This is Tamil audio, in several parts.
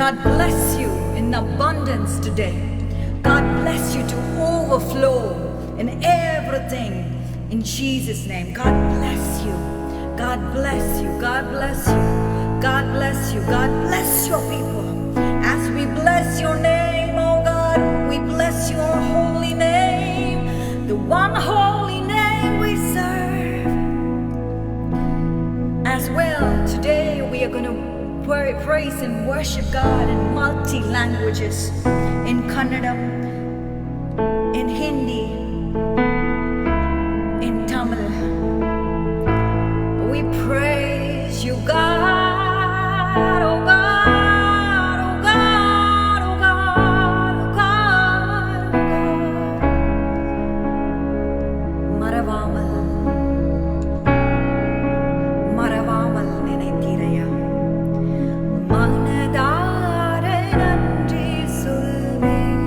God bless you in abundance today. God bless you to overflow in everything in Jesus' name. God bless you. God bless you. God bless you. God bless you. God bless your people. As we bless your name, oh God, we bless your holy name, the one holy name we serve. As well, today we are going to praise and worship God in multi languages, in Kannada, in Hindi, in Tamil. We praise you, God, oh God, oh God, oh God, oh God, oh God. Maravamal, Maravamal Nenaithiraya. மனதார நன்றி சொல்வேன்.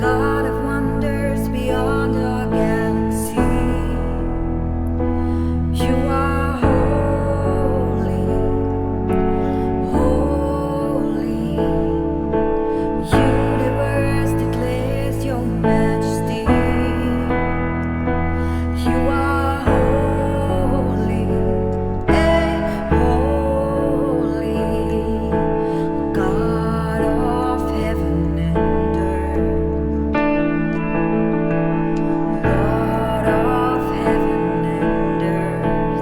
God of wonders beyond our galaxy. You are holy, holy. Universe declares your majesty. You are holy, holy. God of heaven and earth, Lord of heaven and earth.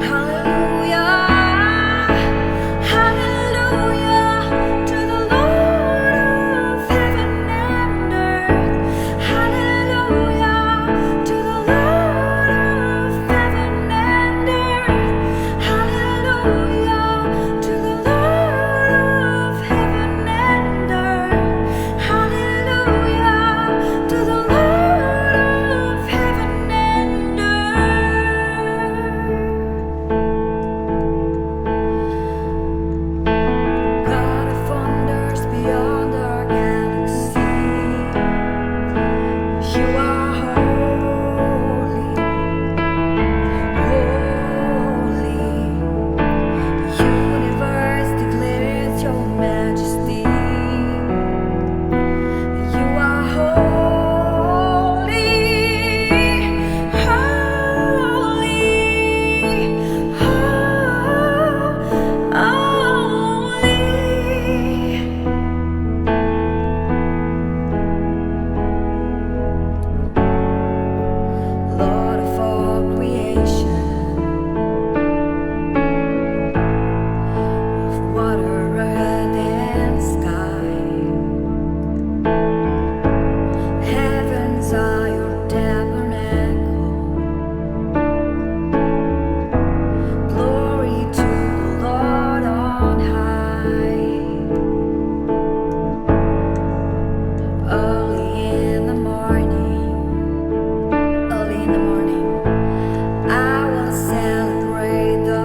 Hallelujah, hallelujah to the Lord of heaven and earth. Hallelujah to the Lord of heaven and earth. Hallelujah to the Lord of heaven and earth. Hallelujah to the Lord of heaven and earth. God of wonders beyond our galaxy. You are holy, holy. Universe declares your majesty. You are holy, holy, holy. Lord of all creation, of water, earth, and sky. Heavens are your tabernacle. Glory to the Lord on high. Early in the morning, I will celebrate the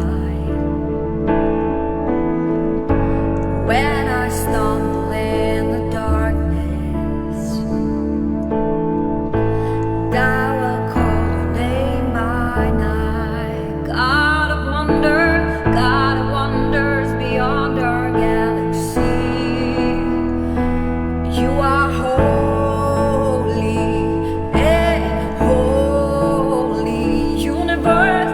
light. When I stumble in the darkness, I will call your name by night. God of wonders beyond our galaxy. You are holy, holy. Universe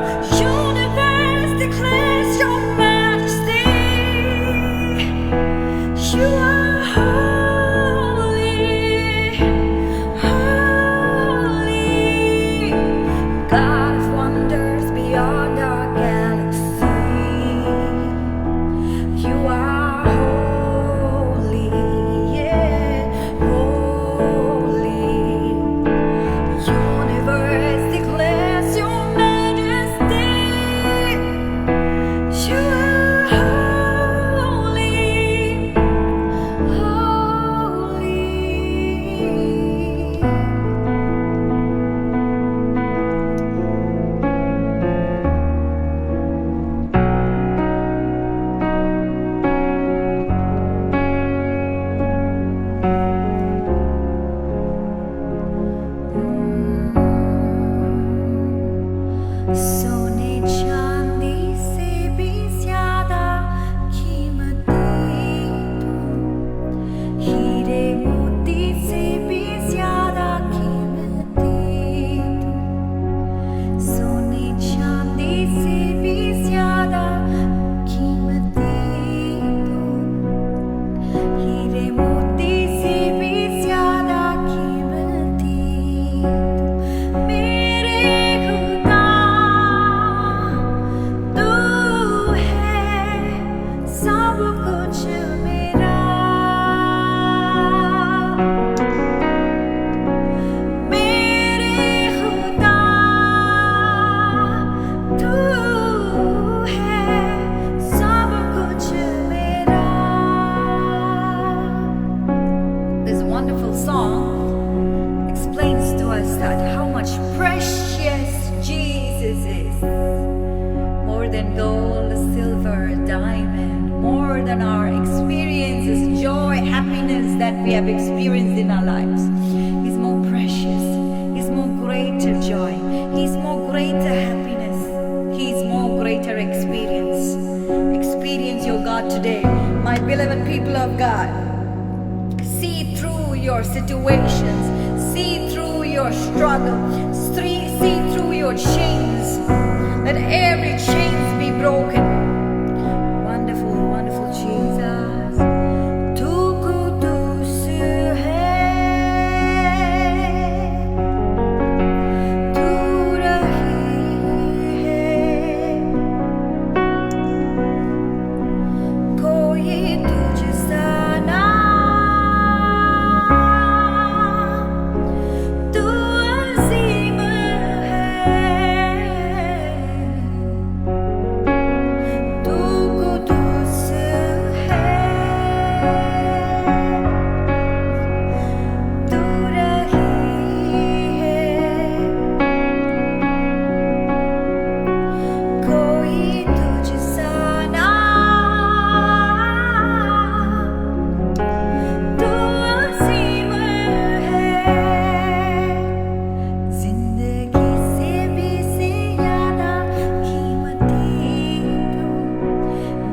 declares your majesty. You are holy, holy. God of wonders beyond our galaxy. You are holy, holy. Universe declares your majesty. You are holy, holy. सोने चांदी से भी ज्यादा कीमती तू, हीरे मोती से भी ज्यादा कीमती तू, सोने चांदी से भी ज्यादा कीमती तू, हीरे मोती से भी ज्यादा कीमती तू। मेरे खुदा तू है सब कुछ मेरा। मेरे खुदा तू है सब कुछ मेरा। This wonderful song explains to us that how much precious Jesus is. More than gold, silver, diamond, more than our experiences, joy, happiness that we we have experienced in our lives. He's more precious. He's more greater joy. He's more greater happiness. He's more greater experience. Experience your God today. My beloved people of God, see through your situations. See through your struggle. See through your chains. Let every chains be broken. Wonderful, wonderful Jesus. Tu kudus hai, tu rahi hai, koi tujhsa na, tu azim hai, tu kudus hai, tu rahi hai, koi tujhsa na, tu azim hai. जिंदगी से भी से ज्यादा कीमती तू,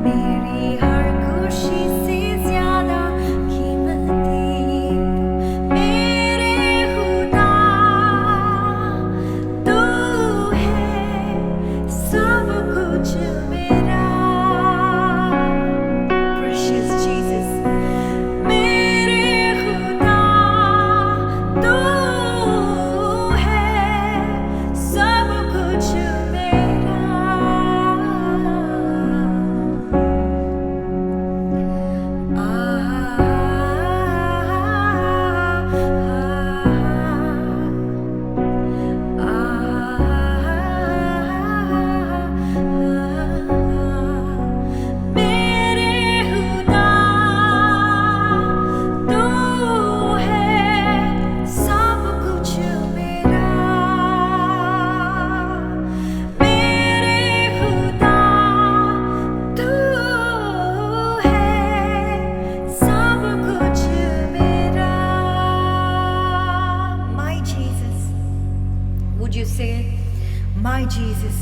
मेरी हर खुशी से ज्यादा कीमती तू, मेरे खुदा तू है सब कुछ मेरा। Precious Jesus, मेरे खुदा तू है सब कुछ मेरा। मेरे खुदा तू है सब कुछ मेरा। मेरे खुदा तू है सब कुछ मेरा। My Jesus, would you say, my Jesus,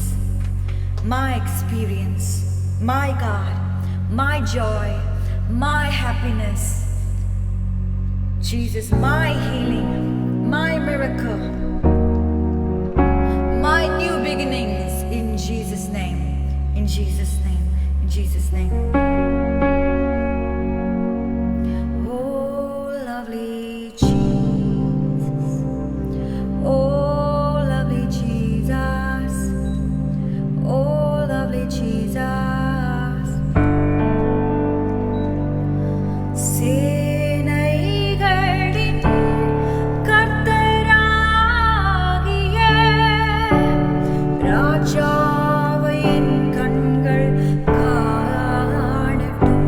my experience, my God, my joy, my happiness, Jesus, my healing, my miracle, my new beginnings, in Jesus' name, in Jesus' name, in Jesus' name. Oh, lovely Jesus. Oh, lovely Jesus. Oh, lovely Jesus. சேனைகளின் கர்த்தராகிய ராஜாவை என் கண்கள் காணட்டும்.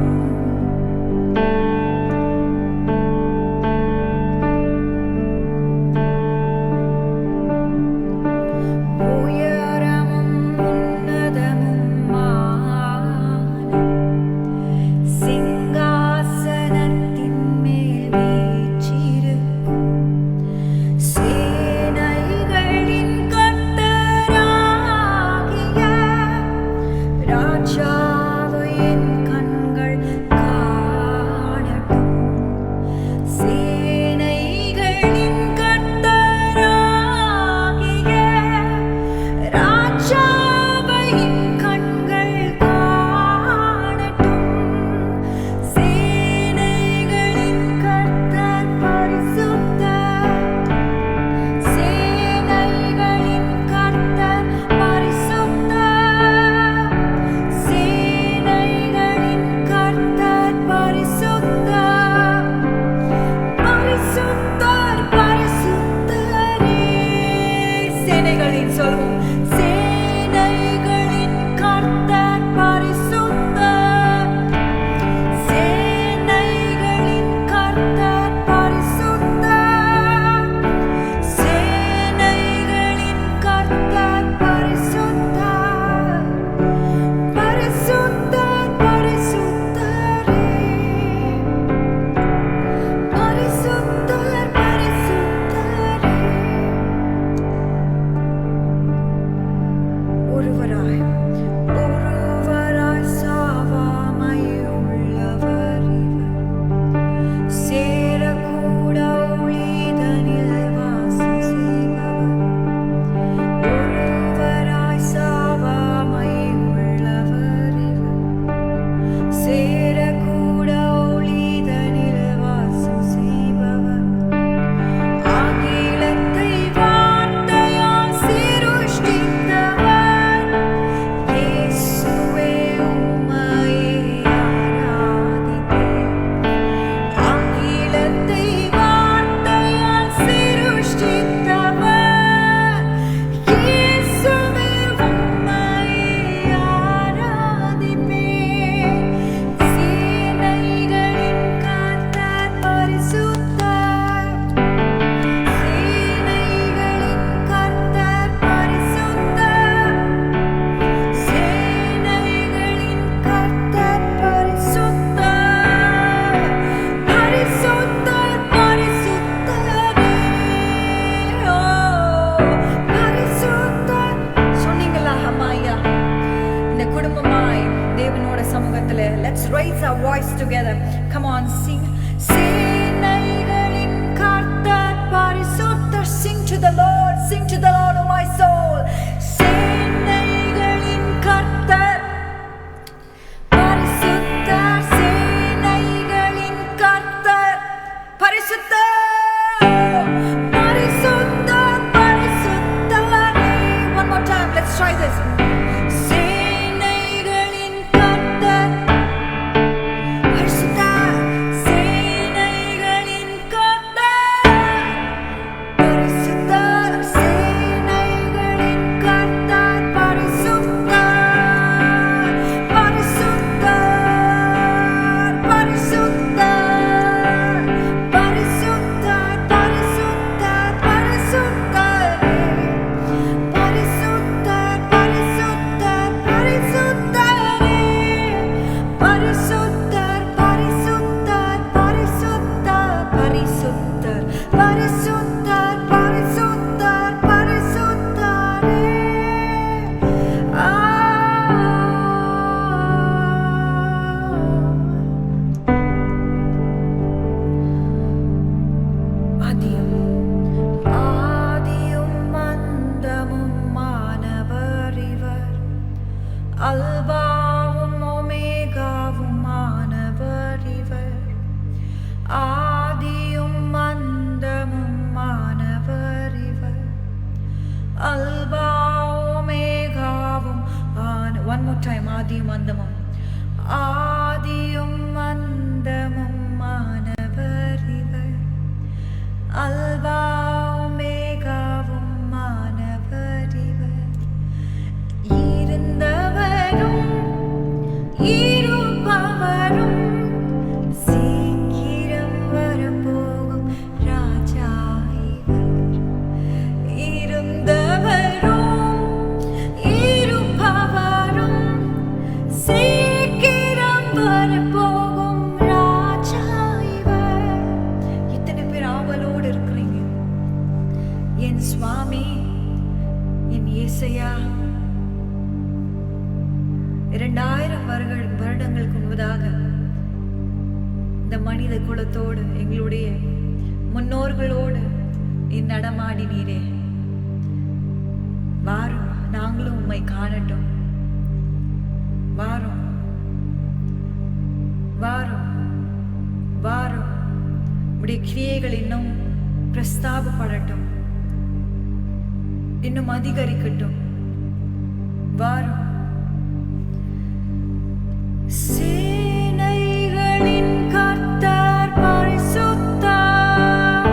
பரிசுத்தர் பரிசுத்தர் பரிசுத்தர் பரிசுத்தரே. ஆதியும் அந்தமும் மானவர் இவர், அல்பாவும் ஒமேகாவும் மானவர் இவர். ஆதியும் அந்தமும் மானவர் இவர், அல்பா ஒமேகாவும் one more time. ஆதியும் அந்தமும் ஆதியும் அந்தமும் மானவர் இவர், அல்பா ஒமேகாவும் மானவர் இவர். இருந்தவரும் இருப்பவரும் சீக்கிரம் வரப்போகும் ராஜா இவர். இருந்தவரும் இருப்பவரும் சீக்கிரம் வரப்போகும் ராஜா இவர். எத்தனை பேர் ஆவலோடு இருக்கிறீங்க? என் சுவாமி, என் இயேசையா 2000 வருடங்களுக்கு முன்பதாக இந்த மனித குலத்தோடு எங்களுடைய முன்னோர்களோடு நடமாடினீரே. வாரும், நாங்களும் உம்மை காணட்டும். வாரும் வாரும் வாரும். உடைய கிரியைகள் இன்னும் பிரஸ்தாபப்படட்டும், இன்னும் அதிகரிக்கட்டும். வாரும். சேனைகளின் கர்த்தர் பரிசுத்தர்,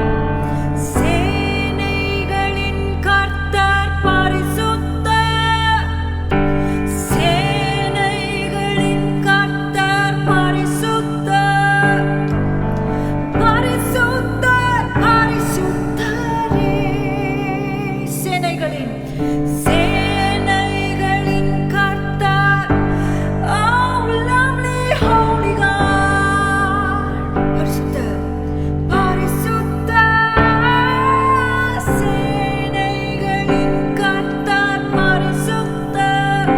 சேனைகளின் கர்த்தர் பரிசுத்தர், சேனைகளின் கர்த்தர் பரிசுத்தர், பரிசுத்தர் பரிசுத்தரே. சேனைகளின் கர்த்தர், Holy God, பரிசுத்தர் பரிசுத்தர், சேனைகளின் கர்த்தர் பரிசுத்தர்,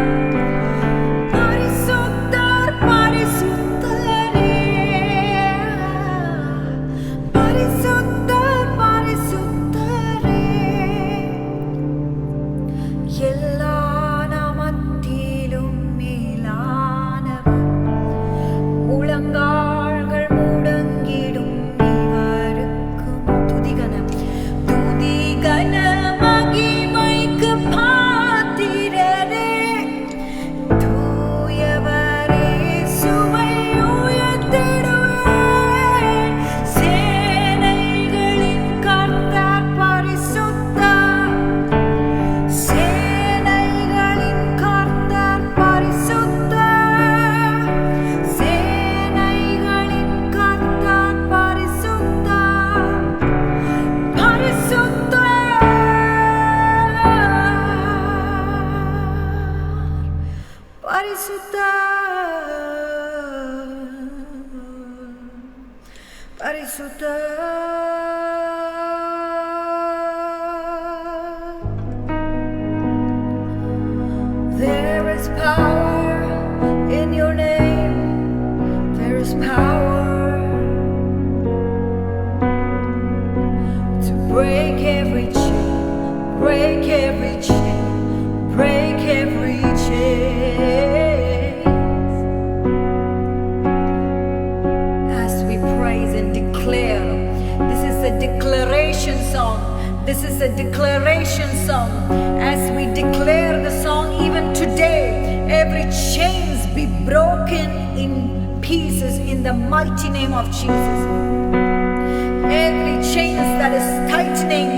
பரிசுத்தர் பரிசுத்தரே, பரிசுத்தர் பரிசுத்தரே. எல்லா நாமத்திலும் மேலானவர், முழங்கால்கள் முடங்கிடும் இவருக்கும் துதிகனம் மகிமைக்கு பாத்திரரே. தூயவரே சுவை உயர்த்திடுவேன். சேனைகளின் கர்த்தர் பரிசுத்தர், சேனைகளின் கர்த்தர் பரிசுத்தர், சேனைகளின் கர்த்தர் பரிசுத்தர், பரிசுத்தர் பரிசுத்தர் பரிசுத்தர். There is power in your name. There is power to break every chain, break every chain, break every chain. As we praise and declare, this is a declaration song. This is a declaration song. As we declare the song, even today, every chains be broken in pieces in the mighty name of Jesus. Every chains that is tightening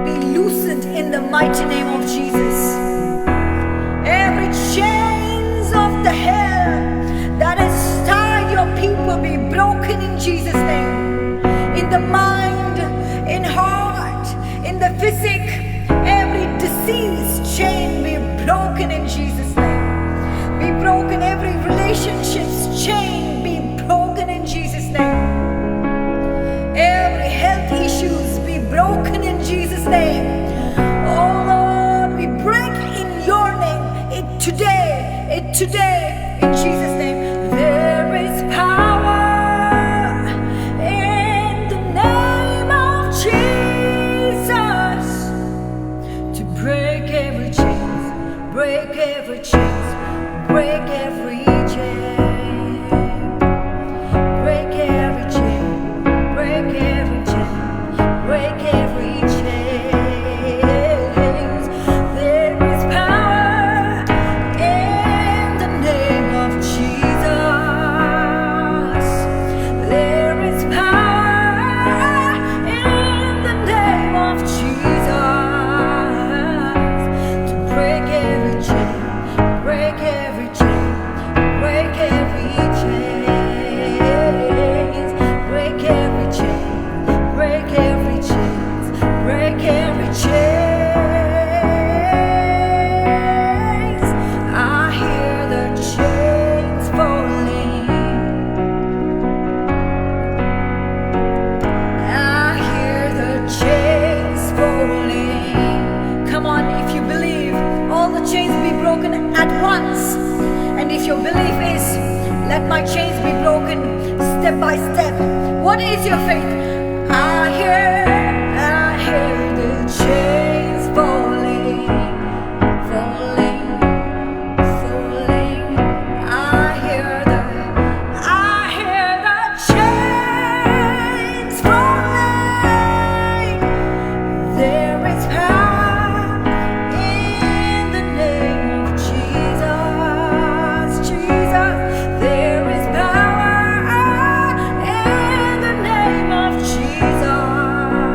be loosened in the mighty name of Jesus. Every chains of the hell that has tied your people be broken in Jesus' name. In the mind, in heart, in the physic, every disease chain be broken in Jesus' name. Be broken, every relationship's chain be broken in Jesus' name. broken in Jesus' name. Oh Lord, we break in your name it today, in Jesus' name. There is power in the name of Jesus to break every chains, break every chains, break every chain, break every chain, break every chain, break every chain. There is power in the name of Jesus. There is power in the name of Jesus to break every chain, break every chain, break every chain, break every chain, break every chain, break every chain. I hear the chains falling. I hear the chains falling. Come on, if you believe, all the chains be broken at once. And if your belief is, let my chains be broken step by step. What is your faith? I hear the chains falling, falling, falling. I hear the chains falling. There is power in the name of Jesus, Jesus. There is power in the name of Jesus.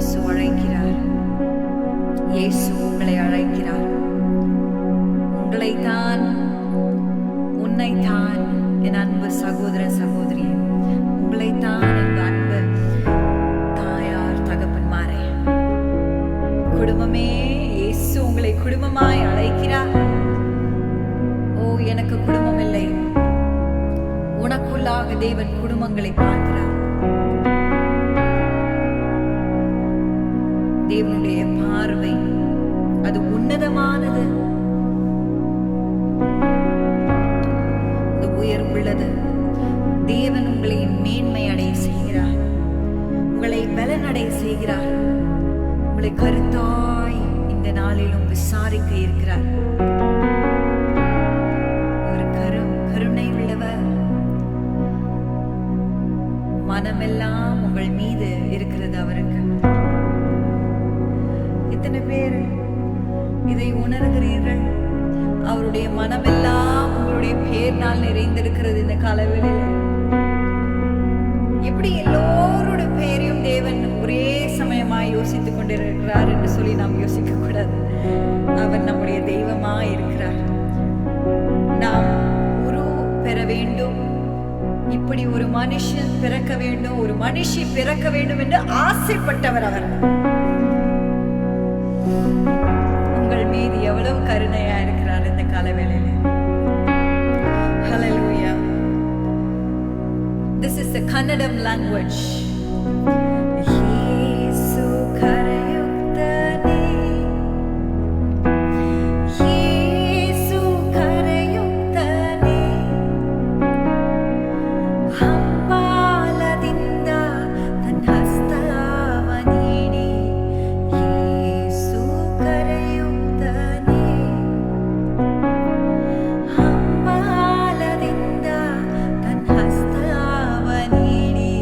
இயேசு அழைக்கிறார். இயேசு உங்களை அழைக்கிறார். உங்களைத்தான், உன்னைத்தான் என் அன்பு சகோதர சகோதரி, உங்களைத்தான் என் அன்பு தாயார் தகப்பன்மாரே, குடும்பமே, இயேசு உங்களை குடும்பமாய் அழைக்கிறார். ஓ, எனக்கு குடும்பம் இல்லை. உனக்குள்ளாக தேவன் குடும்பங்களை பார்க்கிறார். தேவனுடைய பார்வை அது உன்னதமானது, அது உயர்வுள்ளது. தேவன் உங்களை மேன்மை அடைய செய்கிறார், உங்களை பலனடைய செய்கிறார், உங்களை கருத்தாய் இந்த நாளிலும் விசாரிக்க இருக்கிறார். ஒரு கருணை உள்ளவர், மனமெல்லாம் உங்கள் மீது இருக்கிறது அவருக்கு. எத்தனை பேர் இதை உணர்கிறீர்கள்? அவருடைய மனமெல்லாம் உங்களுடைய பேர்னால் நிறைந்திருக்கிறது. இந்த காலவெளியில் எப்படி எல்லோருடைய பேரையும் தேவன் ஒரே சமயமாய் யோசித்துக் கொண்டிருக்கிறார் என்று சொல்லி நாம் யோசிக்க கூடாது. அவர் நம்முடைய தெய்வமாய் இருக்கிறார். நாம் குரு பெற வேண்டும், இப்படி ஒரு மனுஷன் பிறக்க வேண்டும், ஒரு மனுஷி பிறக்க வேண்டும் என்று ஆசைப்பட்டவர் அவர். உங்கள் மீது எவ்வளவு கருணையா இருக்கிறார் இந்த காலவேளையில. Hallelujah. This is the Kannadam language. Yesu karayuktane, Yesu karayuktane, hambaladinda tan hastava needi, Yesu karayuktane, hambaladinda tan hastava needi,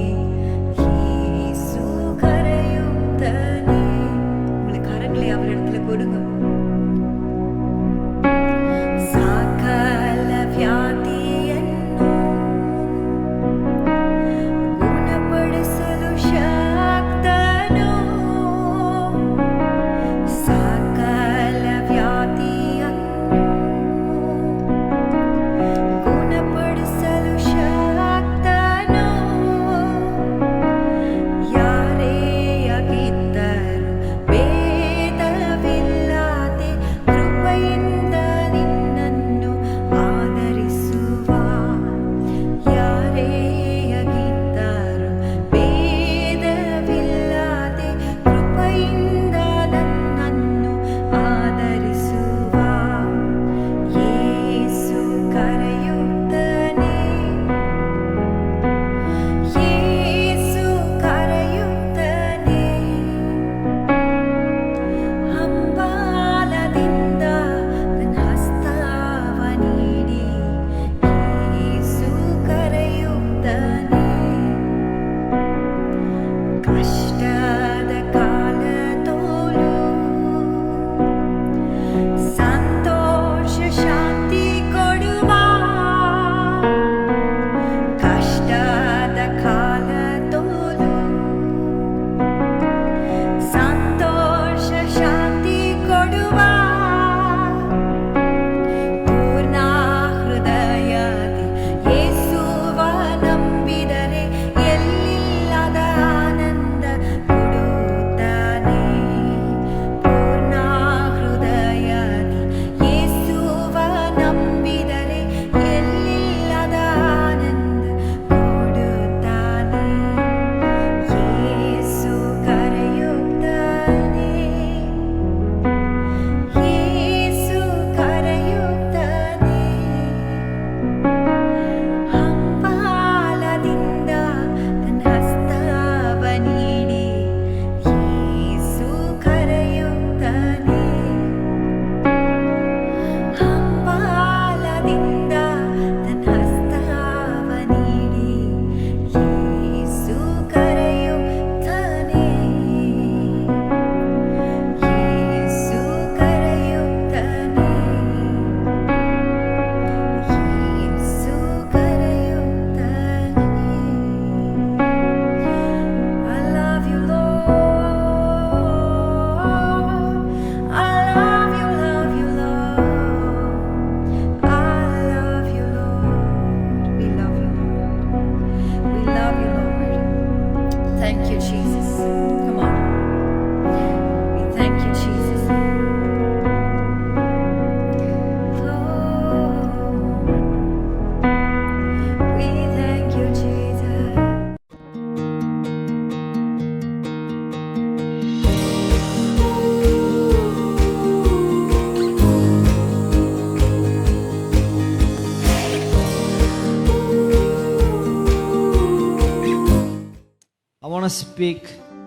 speak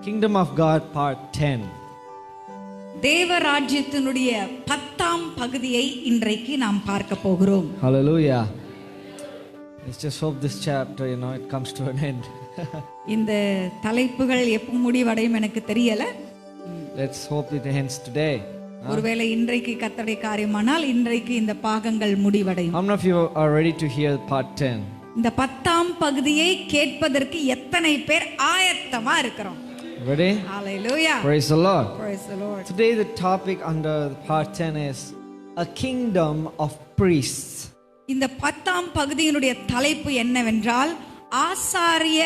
Kingdom of God part 10. தேவராஜ்யத்தினுடைய 10ஆம் பகுதியை இன்றைக்கு நாம் பார்க்க போகிறோம். Hallelujah. Let's just hope this chapter, it comes to an end. இந்த தலைப்புகள் எப்போ முடிவடையும் எனக்கு தெரியல. Let's hope it ends today. ஒருவேளை இன்றைக்கு கர்த்தருடைய காரியமானால் இன்றைக்கு இந்த பாகங்கள் முடிவடையும். How many of you are ready to hear part 10? இந்த 10ஆம் பகுதியை கேட்பதற்கு எத்தனை பேர் ஆயத்தமா இருக்கிறோம்? Ready? Hallelujah. Praise the Lord. Praise the Lord. Today the topic under part 10 is a kingdom of priests. இந்த 10ஆம் பகுதியினுடைய தலைப்பு என்னவென்றால் ஆசாரிய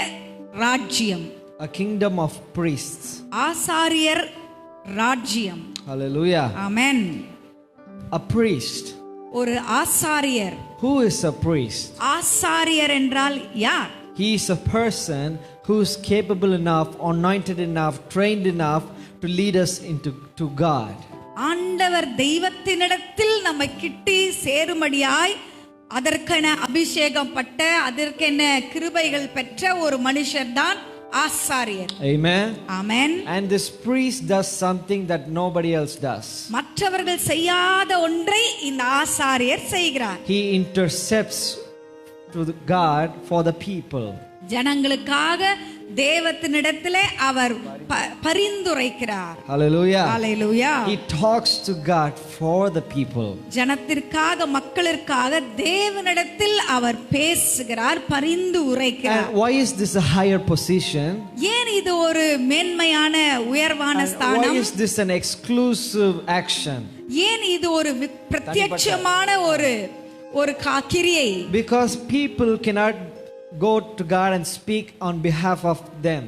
ராஜ்யம். A kingdom of priests. ஆசாரியர் ராஜ்யம். Hallelujah. ஆமென். A priest. ஒரு ஆசாரியர். Who is a priest? ஆசாரியர் என்றால் யார்? He is a person who is capable enough, anointed enough, trained enough to lead us to God. ஆண்டவர் தெய்வத்தினிடத்தில் நம்மை கிட்டி சேரும்படியாய் அதற்கென அபிஷேகம் பட்ட அதற்கென கிருபைகள் பெற்ற ஒரு மனுஷர் தான் ஆசாரியர். Amen. Amen. And this priest does something that nobody else does. மற்றவர்கள் செய்யாத ஒன்றை இந்த ஆசாரியர் செய்கிறார். He intercepts to God for the people. ஜனங்களுக்காக தேவத்தினிடத்திலே அவர் பரிந்துரைக்கிறார். Hallelujah. Hallelujah. He talks to God for the people. ஜனத்திற்காக மக்களுக்காக தேவனிடத்தில் அவர் பேசுகிறார், பரிந்து உரைக்கிறார். And why is this a higher position? ஏன் இது ஒரு மேன்மையான உயர்வான ஸ்தானம்? Why is this an exclusive action? ஏன் இது ஒரு பிரத்யட்சமான ஒரு கிரியை? Because people cannot go to God and speak on behalf of them.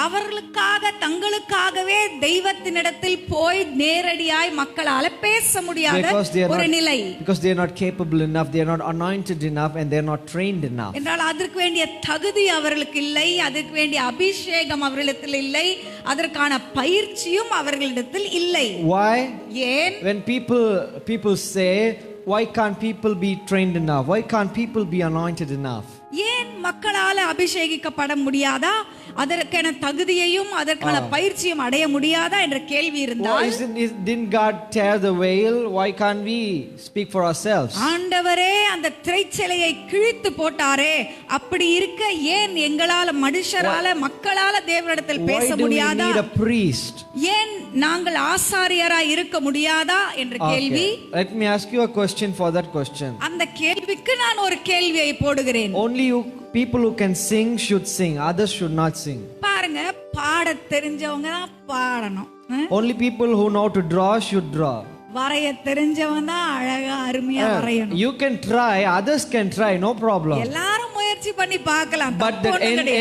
அவர்களுக்காக தங்களுக்காகவே தெய்வத்தினிடத்தில் போய் நேரடியாய் மக்களால பேச முடியாத ஒரு நிலை. Because they are not capable enough, they are not anointed enough, and they are not trained enough. என்றால் அதற்கு வேண்டிய தகுதி அவர்களுக்கு இல்லை, அதற்கு வேண்டிய அபிஷேகம் அவர்களிடத்தில் இல்லை, அதற்கான பயிற்சியும் அவர்களிடத்தில் இல்லை. Why? ஏன்? When people say, why can't people be trained enough? Why can't people be anointed enough? ஏன் மக்களால அபிஷேகிக்கப்பட முடியாதா, அதற்கான தகுதியையும் அதற்கான பயிற்சியும் அடைய முடியாதா என்ற கேள்வி இருந்தால், didn't God tear the veil? Why can't we speak for ourselves? ஆண்டவரே அந்த திரைச்சலையை கிழித்து போட்டாரே, அப்படி இருக்க ஏன் எங்களால மனுஷரால மக்களால தேவனிடத்தில் பேச முடியாதா? Why do we need a priest? ஏன் நாங்கள் ஆசாரியராய் இருக்க முடியாதா என்ற கேள்வி. Let me ask you a question for that question. அந்த கேள்விக்கு நான் ஒரு கேள்வியை போடுகிறேன். Only people who can sing should sing, others should not sing. பாருங்க, பாட தெரிஞ்சவங்க தான் பாடணும். Only people who know to draw should draw. வரைய தெரிஞ்சவன் தான் அழகா அருமையா வரையணும். You can try, others can try, no problem. எல்லாரும் முயற்சி பண்ணி பார்க்கலாம், but the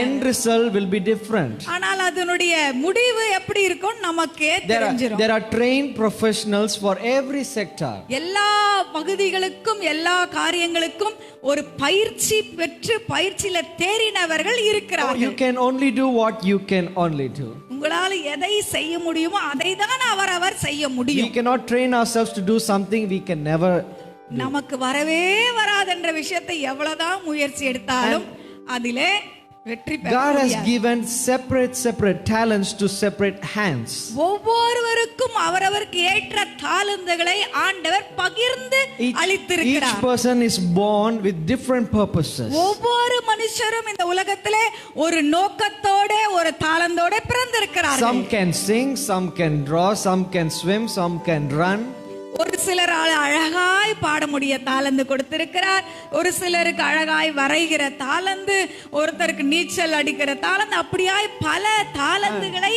end result will be different. ஆனால் அதனுடைய முடிவு எப்படி இருக்கும் நமக்கே தெரிஞ்சிரும். There are trained professionals for every sector. எல்லா பகுதிகளுக்கும் எல்லா காரியங்களுக்கும் ஒரு பயிற்சி பெற்று பயிற்சியில தேறினவர்கள் இருக்கிறார்கள். You can only do what you can only do. உங்களால எதை செய்ய முடியுமோ அதை தான் அவர் செய்ய முடியும். We cannot train ourselves to do something we can never do. நமக்கு வரவே வராது என்ற விஷயத்தை எவ்வளவுதான் முயற்சி எடுத்தாலும் அதிலே வெற்றி பெற முடியாது. God has given separate talents to separate hands. ஒவ்வொருவருக்கும் அவரவருக்கு ஏற்ற தாளந்துகளை ஆண்டவர் பகிர்ந்து அளித்திருக்கிறார். Each person is born with different purposes. ஒவ்வொரு மனுஷரும் இந்த உலகத்திலே ஒரு நோக்கத்தோட ஒரு தாளந்தோட பிறந்திருக்கிறார்கள். Some can sing, some can draw, some can swim, some can run. ஒரு சிலரால் அழகாய் பாட முடிய தாளந்து கொடுத்திருக்கிறார், ஒரு சிலருக்கு அழகாய் வரைகிற தாளந்து, ஒருத்தருக்கு நீச்சல் அடிக்கிற தாளந்து, அப்படியாய் பல தாளந்துகளை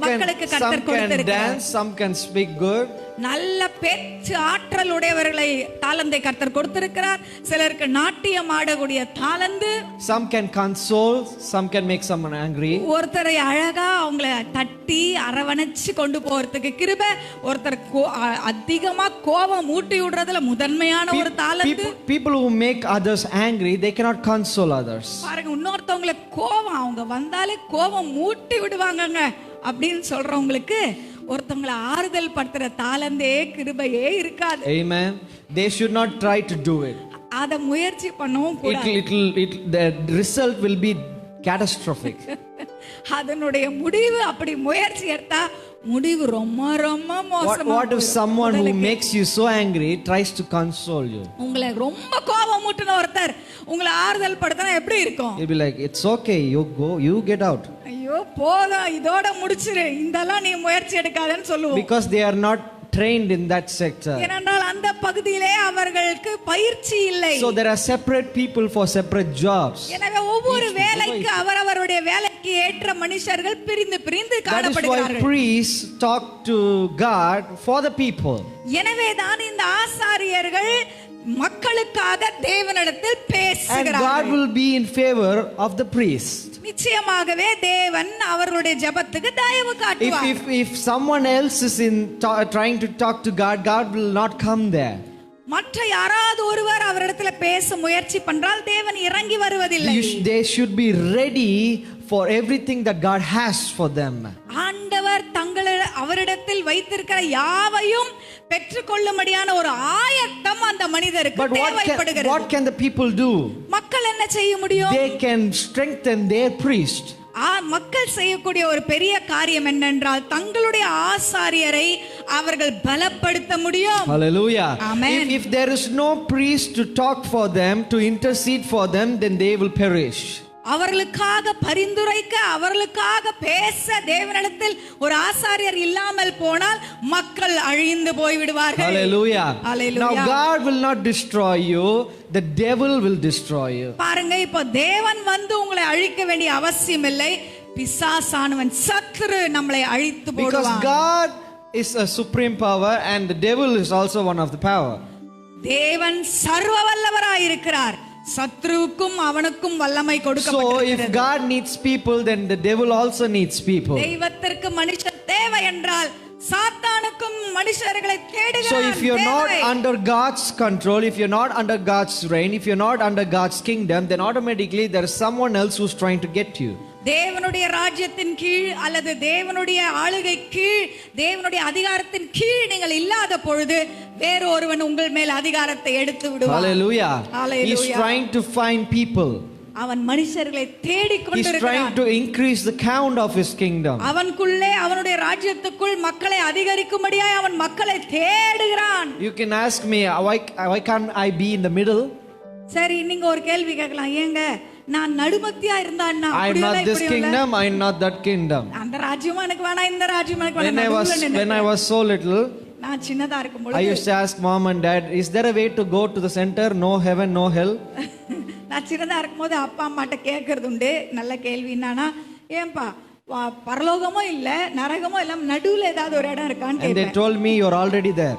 மக்களுக்கு கர்த்தர் கொடுத்திருக்கிறார். Some can speak good. நல்ல பேச்சு ஆற்றல் உடையவர்களை தாளந்தை கர்த்தர் கொடுத்திருக்கிறார். சிலருக்கு நாட்டியம் ஆடக்கூடிய தாளந்து. Some can console, some can make someone angry. ஒருத்தரை அழகா அவங்கள தட்டி அரவணைச்சு கொண்டு போறதுக்கு கிருபை, ஒருத்தர் அதிகமா கோபம் ஊட்டி விடுறதுல முதன்மையான ஒரு தாளந்து. People who make others angry, they cannot console others. பாருங்க, இன்னொருத்தவங்களை கோபம் அவங்க வந்தாலே கோபம் ஊட்டி விடுவாங்கங்க அப்படின்னு சொல்றவங்களுக்கு ஒருத்தவங்களை ஆறுதல் படுத்துற தாளந்தே கிருபையே இருக்காது. Amen. They should not try to do it. அத முயற்சி பண்ணவும் கூடாது. The result will be catastrophic. அதனுடைய முடிவு அப்படி முயற்சி எடுத்தா முடிவு ரொம்ப ரொம்ப மோசமா What if someone who makes you so angry tries to console you? உங்களை ரொம்ப கோபம் மூட்டின ஒருத்தர் உங்களை ஆறுதல் படுத்தினா எப்படி இருக்கும்? You'll be like, it's okay, you go, you get out. ஐயோ போதும் இதோட முடிச்சிரு, இதெல்லாம் நீ முயற்சி எடுக்காதன்னு சொல்லுவோம். Because they are not trained in that sector. ஏனென்றால் அந்த பகுதியிலே அவர்களுக்கு பயிற்சி இல்லை. So there are separate people for separate jobs. எனவே ஒவ்வொரு வேலைக்கு அவரவருடைய வேலைக்கு ஏற்ற மனுஷர்கள் பிரிந்து பிரிந்து காணப்படுகிறார்கள். That is why priests talk to God for the people. எனவே தான் இந்த ஆசாரியர்கள் மக்களுக்காக தேவனிடத்தில் And God பேசுகிறார்கள். will be in favor of the priest. நிச்சயமாகவே தேவன் அவர்களுடைய ஜெபத்துக்கு தயவு காட்டுவார். If someone else is trying to talk to God, God will not come there. மற்ற யாராவது ஒருவர் அவரிடத்துல பேச முயற்சி பண்றால் தேவன் இறங்கி வருவதில்லை. They should be ready for everything that God has for them. ஆண்டவர் அவரிடத்தில் வைத்திருக்கிற யாவையும் பெற்றுக்கொள்ளும்படியான ஒரு ஆயத்தம் அந்த மனிதருக்கு But தேவைப்படுகிறது. what can the people do? மக்கள் என்ன செய்ய முடியும்? They can strengthen their priest. மக்கள் செய்யக்கூடிய ஒரு பெரிய காரியம் என்னென்றால் தங்களுடைய ஆசாரியரை அவர்கள் பலப்படுத்த முடியும். Hallelujah. Amen. If there is no priest to talk for them, to intercede for them, then they will perish. அவர்களுக்காக பரிந்துரைக்க அவர்களுக்காக பேச தேவனிடத்தில் ஒரு ஆசாரியர் இல்லாமல் போனால் மக்கள் அழிந்து போய் விடுவார்கள். Hallelujah. Hallelujah. Now God will not destroy you, the devil will destroy you. பாருங்க, இப்போ தேவன் வந்து உங்களை அழிக்க வேண்டிய அவசியம் இல்லை. பிசாசானவன் சத்துரு நம்மளை அழித்து Because போடுவான். God is a supreme power and the devil is also one of the power. தேவன் சர்வ வல்லவராய் இருக்கிறார். சத்ருவுக்கும் அவனுக்கும் வல்லமை So கொடுக்கப்பட்டிருக்கிறது. if God needs people, then the devil also needs people. தெய்வத்திற்கு மனுஷர் தேவை என்றால் சாத்தானுக்கும் மனுஷர்களை தேடுகிறான். So if you're not under God's control, if you're not under God's reign, if you're not under God's kingdom, then automatically there is someone else who's trying to get you. தேவனுடைய ராஜ்யத்தின் கீழ் அல்லது தேவனுடைய ஆளுகை கீழ் தேவனுடைய அதிகாரத்தின் கீழ் நீங்கள் இல்லாத பொழுது வேற ஒருவன் உங்கள் மேல் அதிகாரத்தை எடுத்து விடுவான். Hallelujah. Hallelujah. He's trying to find people. அவன் மனுஷர்களை தேடிக் He's கொண்டிருக்கிறான். trying to increase the count of his kingdom. அவனுக்குள்ளே அவனுடைய ராஜ்யத்துக்குள் மக்களை அதிகரிக்கும்படியாய் அவன் மக்களை தேடுகிறான். You can ask me, why can't I be in the middle? சரி, நீங்க ஒரு கேள்வி கேட்கலாம். ஏங்க நான் நடுமத்தியா இருந்தா என்ன? I am not this kingdom, I am not that kingdom. அந்த ராஜ்யமும் எனக்கு வேணாம், இந்த ராஜ்யமும் எனக்கு வேணாம். When I was so little, நான் சின்னதா இருக்கும் I பொழுது used to ask mom and dad, is there a way to go to the center? No heaven, no hell. நான் சின்னதா இருக்கும்போது அப்பா அம்மாட்ட கேட்கறது உண்டு. நல்ல கேள்வி என்னன்னா, ஏன்பா பரலோகமும் இல்ல நரகமும் இல்ல, நடுவுல ஏதாவது ஒரு இடம் இருக்கான்னு And they கேட்பேன். told me you're already there.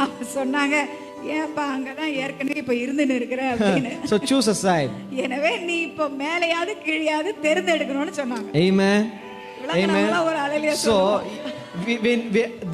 அவங்க சொன்னாங்க, ஏன்பா அங்கதான் ஏற்கனவே இப்ப இருந்துன்னு இருக்கிற அப்படின்னு. So choose a side. எனவே நீ இப்ப மேலையாவது கீழையாவது தேர்ந்தெடுக்கணும்னு சொன்னாங்க. Amen. Amen. ஒரு அலையில So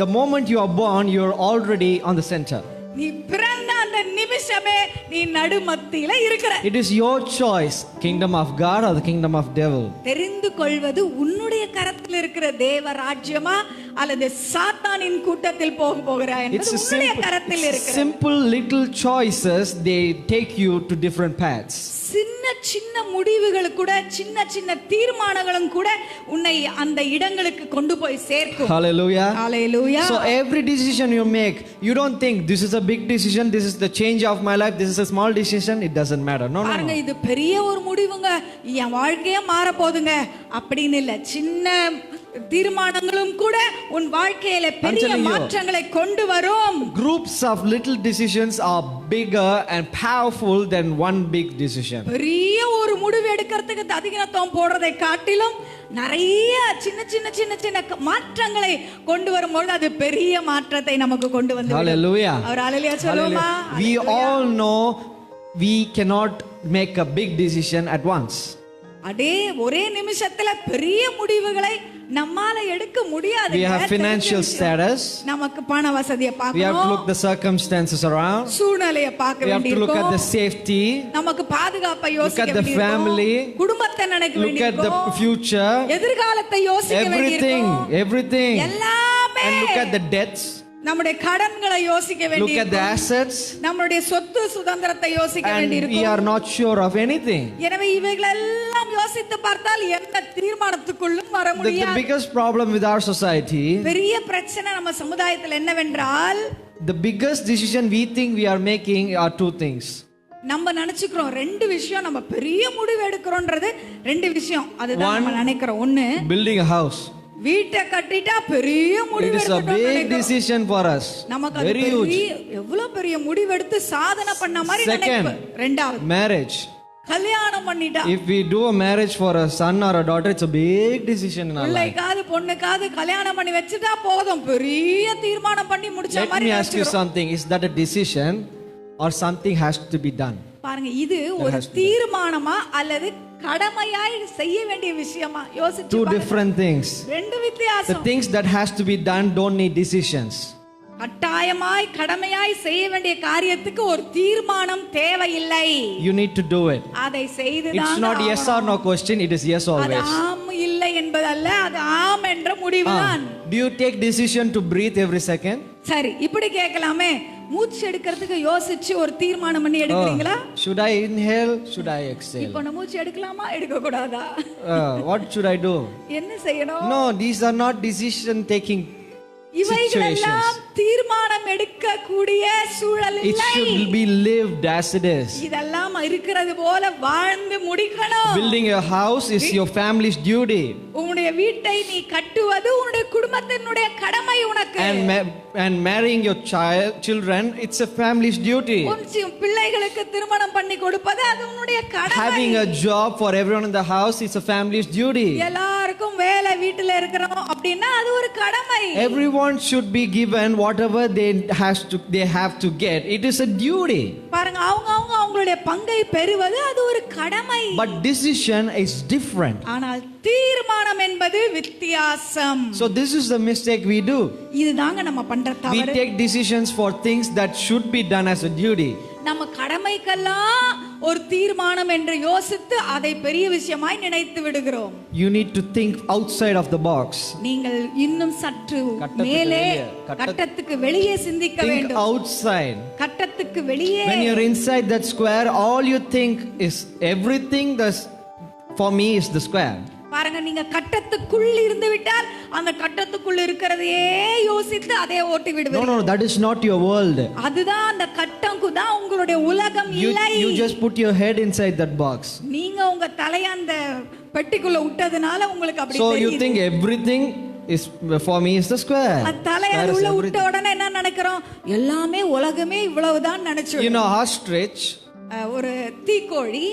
the moment you are born, you're already on the center. நீ பிறந்த அந்த நிமிஷமே நீ நடுமத்தியில இருக்கிற. It is your choice, kingdom of God or the kingdom of devil. தெரிந்து கொள்வது உன்னுடைய கரத்தில் இருக்கிற தேவ ராஜ்யமா அல்லது சாத்தானின் கூட்டத்தில் போகிறாய் என்பது உன்னுடைய கரத்தில் இருக்கிற. Simple little choices, they take you to different paths. சின்ன சின்ன முடிவுகள் கூட, சின்ன சின்ன தீர்மானங்களும் கூட உன்னை அந்த இடங்களுக்கு கொண்டு போய் சேர்க்கும். Hallelujah. Hallelujah. So every decision you make, you don't think this is a big decision, this is the change of my life, this is a small decision, it doesn't matter. No. பாருங்க, இது பெரிய ஒரு முடிவுங்க, என் வாழ்க்கையே மாற போகுதுங்க அப்படின்னு இல்ல. சின்ன தீர்மானங்களும் கூட உன் வாழ்க்கையில பெரிய மாற்றங்களை கொண்டு வரும். Groups of little decisions are bigger and powerful than one big decision. பெரிய ஒரு முடிவு எடுக்கிறதுக்கு அதிகத்துவம் போடுறதை காட்டிலும் நிறைய சின்ன சின்ன சின்ன சின்ன மாற்றங்களை கொண்டு வரும்போது அது பெரிய மாற்றத்தை நமக்கு கொண்டு வந்து. Hallelujah. அவர் ஹalleluya சொல்லுமா? We all know we cannot make a big decision at once. அடே ஒரே நிமிஷத்துல பெரிய முடிவுகளை நம்மால எடுக்க முடியாது. We have financial status. நமக்கு பண வசதியை பார்க்கணும். We have to look the circumstances around. சூழ்நிலையை பார்க்க வேண்டியிருக்கும். We have to look at the safety. நமக்கு பாதுகாப்பை யோசிக்க வேண்டியிருக்கும். Look at the family. குடும்பத்தை நினைக்க வேண்டியிருக்கும். Look at the future. எதிர்காலத்தை யோசிக்க வேண்டியிருக்கும். Everything. எல்லாமே. And look at the debts. நம்முடைய கடன்களை யோசிக்க look at the வேண்டியிருக்கும். assets, நம்முடைய சொத்து சுதந்திரத்தை யோசிக்க and we வேண்டியிருக்கும். are not sure of anything. எனவே இவைகளெல்லாம் யோசித்து பார்த்தால் எந்த தீர்மானத்துக்குள்ளும் வர The முடியாது. biggest problem with our society, பெரிய பிரச்சனை நம்ம சமுதாயத்தில் என்னவென்றால், the biggest decision we think we are making are two things. நம்ம நினைச்சுக்கிறோம் ரெண்டு விஷயம், நம்ம பெரிய முடிவு எடுக்கிறோம்ன்றது ரெண்டு விஷயம். அதுதான் நம்ம நினைக்கிறோம். ஒண்ணு, Building a house. வீட்டை கட்டிட்டா பெரிய It முடிவு is a எடுத்துட்டோம்னு big நினைக்கிறோம். decision for us. நமக்கு அது Very huge. எவ்வளவு பெரிய முடிவெடுத்து சாதனை பண்ண மாதிரி Second, நினைப்பு. ரெண்டாவது, marriage. கல்யாணம் பண்ணிட்டா, If we do a marriage for a son or a daughter, it's a big decision in our life. பிள்ளைக்காவது பொண்ணுக்காவது கல்யாணம் பண்ணி வச்சுட்டா போதும், பெரிய தீர்மானம் பண்ணி முடிச்ச Let மாதிரி me ask you நினைச்சுக்கிறோம். something. Is that a decision or something has to be done? பாருங்க, இது ஒரு தீர்மானமா அல்லது கடமையாய் செய்ய வேண்டிய விஷயமா யோசிச்சு Two பாருங்க. different things. ரெண்டு The வித்தியாசம். things that has to be done don't need decisions. கட்டாயமாய் கடமையாய் செய்ய வேண்டிய காரியத்துக்கு ஒரு தீர்மானம் தேவையில்லை. You need to do it. அதை செய்துதான் It's not yes or no question, it is yes அது always. ஆம் இல்லை என்பதல்ல, அது ஆம் என்ற முடிவுதான். Do you take decision to breathe every second? சரி, இப்படி கேட்கலாமே, மூச்சு எடுக்கிறதுக்கு யோசிச்சு ஒரு தீர்மானம் பண்ணி எடுக்கிறீங்களா? Should I inhale? Should I exhale? இப்போ நான் மூச்சு எடுக்கலாமா எடுக்க கூடாதா? What should I do? என்ன செய்யணும்? No, these are not decision taking இவைகளெல்லாம் situations. தீர்மானம் எடுக்க கூடிய சூழல் It இல்லை. should be lived as it is. இதெல்லாம் இருக்கிறது போல வாழ்ந்து முடிக்கணும். Building a house is your family's duty. உன்னுடைய வீட்டை நீ கட்டுவது உன்னுடைய குடும்பத்தினுடைய கடமை உனக்கு. And marrying your children, it's a family's duty. உன் பிள்ளைகளுக்கு திருமணம் பண்ணி கொடுப்பது அது உன்னுடைய கடமை. Having a job for everyone in the house is a family's duty. எல்லாருக்கும் வேலை வீட்டுல இருக்கிறோம் அப்படின்னா அது ஒரு கடமை. Everyone should be given whatever they have to get. It is a duty. பாருங்க, அவங்களுடைய பங்கை பெறுவது அது ஒரு கடமை. But decision is different. ஆனால் தீர்மானம் என்பது வித்தியாசம். So this is the mistake we do. இதுதாங்க நம்ம பண்ற We தவறு. take decisions for things that should be done as a duty. நம்ம கடமைக்கெல்லாம் ஒரு தீர்மானம் என்று யோசித்து அதை பெரிய விஷயமாய் நினைத்து விடுகிறோம். You need to think outside of the box. நீங்கள் இன்னும் சற்று கட்டத்துக்கு மேலே, வெளியே, கட்டத்துக்கு வெளியே சிந்திக்க Think வேண்டும். outside. கட்டத்துக்கு வெளியே. When you're inside that square, all you think is everything that's for me is the square. பாருங்க, நீங்க கட்டத்துக்குள் இருந்து விட்டால் அந்த கட்டத்துக்குள் இருக்கிறதையே யோசித்து அதே ஓட்டி No, விடுவீர்கள். no, that is not your world. அதுதான் அந்த கட்டம்க்கு தான் உங்களுடைய உலகம் இல்லை. You just put your head inside that box. நீங்க உங்க தலைய அந்த பெட்டிக்குள்ள விட்டதனால உங்களுக்கு அப்படி So you தெரியுது. think everything is for me is the square. அந்த தலைய Square is உள்ள விட்ட everything. உடனே என்ன நினைக்கிறோம்? எல்லாமே உலகமே இவ்வளவுதான் நினைச்சு. You know ostrich, ஒரு தீக்கோழி,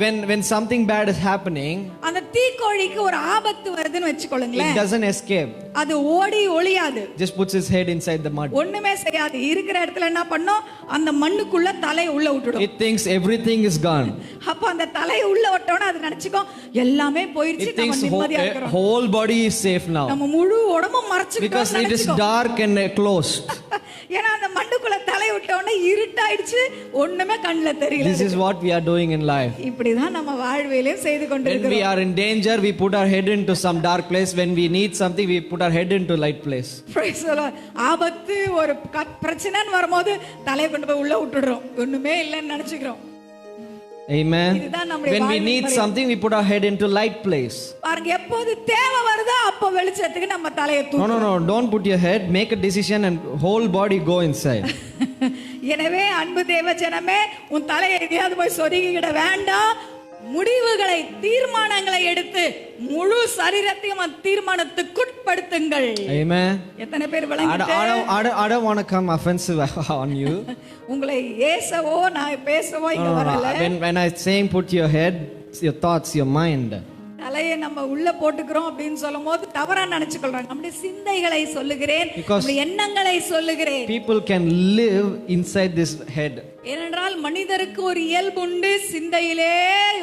when something bad is happening, அந்த தீக்கோழிக்கு ஒரு ஆபத்து வருதுன்னு it வெச்சுக்கொள்ளுங்களேன், doesn't escape. அது ஓடி ஒளியாது, Just puts its head inside the mud. ஒண்ணுமே செய்யாது. இருக்கிற இடத்துல என்ன பண்ணும்? அந்த மண்ணுக்குள்ள தலையை உள்ள விட்டுடும். It thinks everything is gone. அப்ப அந்த தலையை உள்ள விட்டோம்னா அது நினைச்சுக்கும் எல்லாமே போயிருச்சு, It நம்ம thinks நிம்மதியா இருக்கிறோம், whole body is safe now நம்ம முழு உடம்பும் because மறைச்சுக்கிட்டோம்னு it is நினைச்சுக்கும். dark and closed. ஏன்னா அந்த மண்ணுக்குள்ள தலையை விட்டோம்னா இருட்டாயிடுச்சு, ஒண்ணுமே கண்ணுல தெரியல. This is what we are doing in life. இப்படிதான் நம்ம வாழ்விலையும் செய்து When we கொண்டிருக்கிறோம். are in danger, we put our head into some dark place. When we need something, we put our head into light place. Praise the Lord. ஆபத்து ஒரு பிரச்சனைன்னு வரும்போது தலையை கொண்டு போய் உள்ள விட்டுடுறோம், ஒண்ணுமே இல்லைன்னு நினைச்சுக்கிறோம். Amen. இதுதான் நம்முடைய When we வாழ்வின் need முறை. something, we put our head into light place. பாருங்க, எப்போது தேவை வருதோ அப்ப வெளிச்சத்துக்கு நம்ம தலையை No, தூக்கணும். no, no. Don't put your head. Make a decision and whole body go inside. எனவே அன்பு தேவ ஜனமே, உன் தலையை எதையாவது போய் சொருகிட வேண்டாம். முடிவுகளை, தீர்மானங்களை எடுத்து முழு சரீரத்தையும் அந்த தீர்மானத்துக்குட்படுத்துங்கள். Amen. எத்தனை பேர் I விளங்கிட்டு? don't want to come offensive on you. உங்களை ஏசவோ நான் பேசவோ இங்க வரல. When I saying put your head, your thoughts, your mind. தலையை நம்ம உள்ள போட்டுக்கிறோம் அப்படின்னு சொல்லும் போது தவறா நினைச்சுக்கொள்றாங்க. நம்முடைய சிந்தைகளை சொல்லுகிறேன், Because நம்முடைய எண்ணங்களை சொல்லுகிறேன். people can live inside this head. ஏனென்றால் மனிதருக்கு ஒரு இயல்பு உண்டு, சிந்தையிலே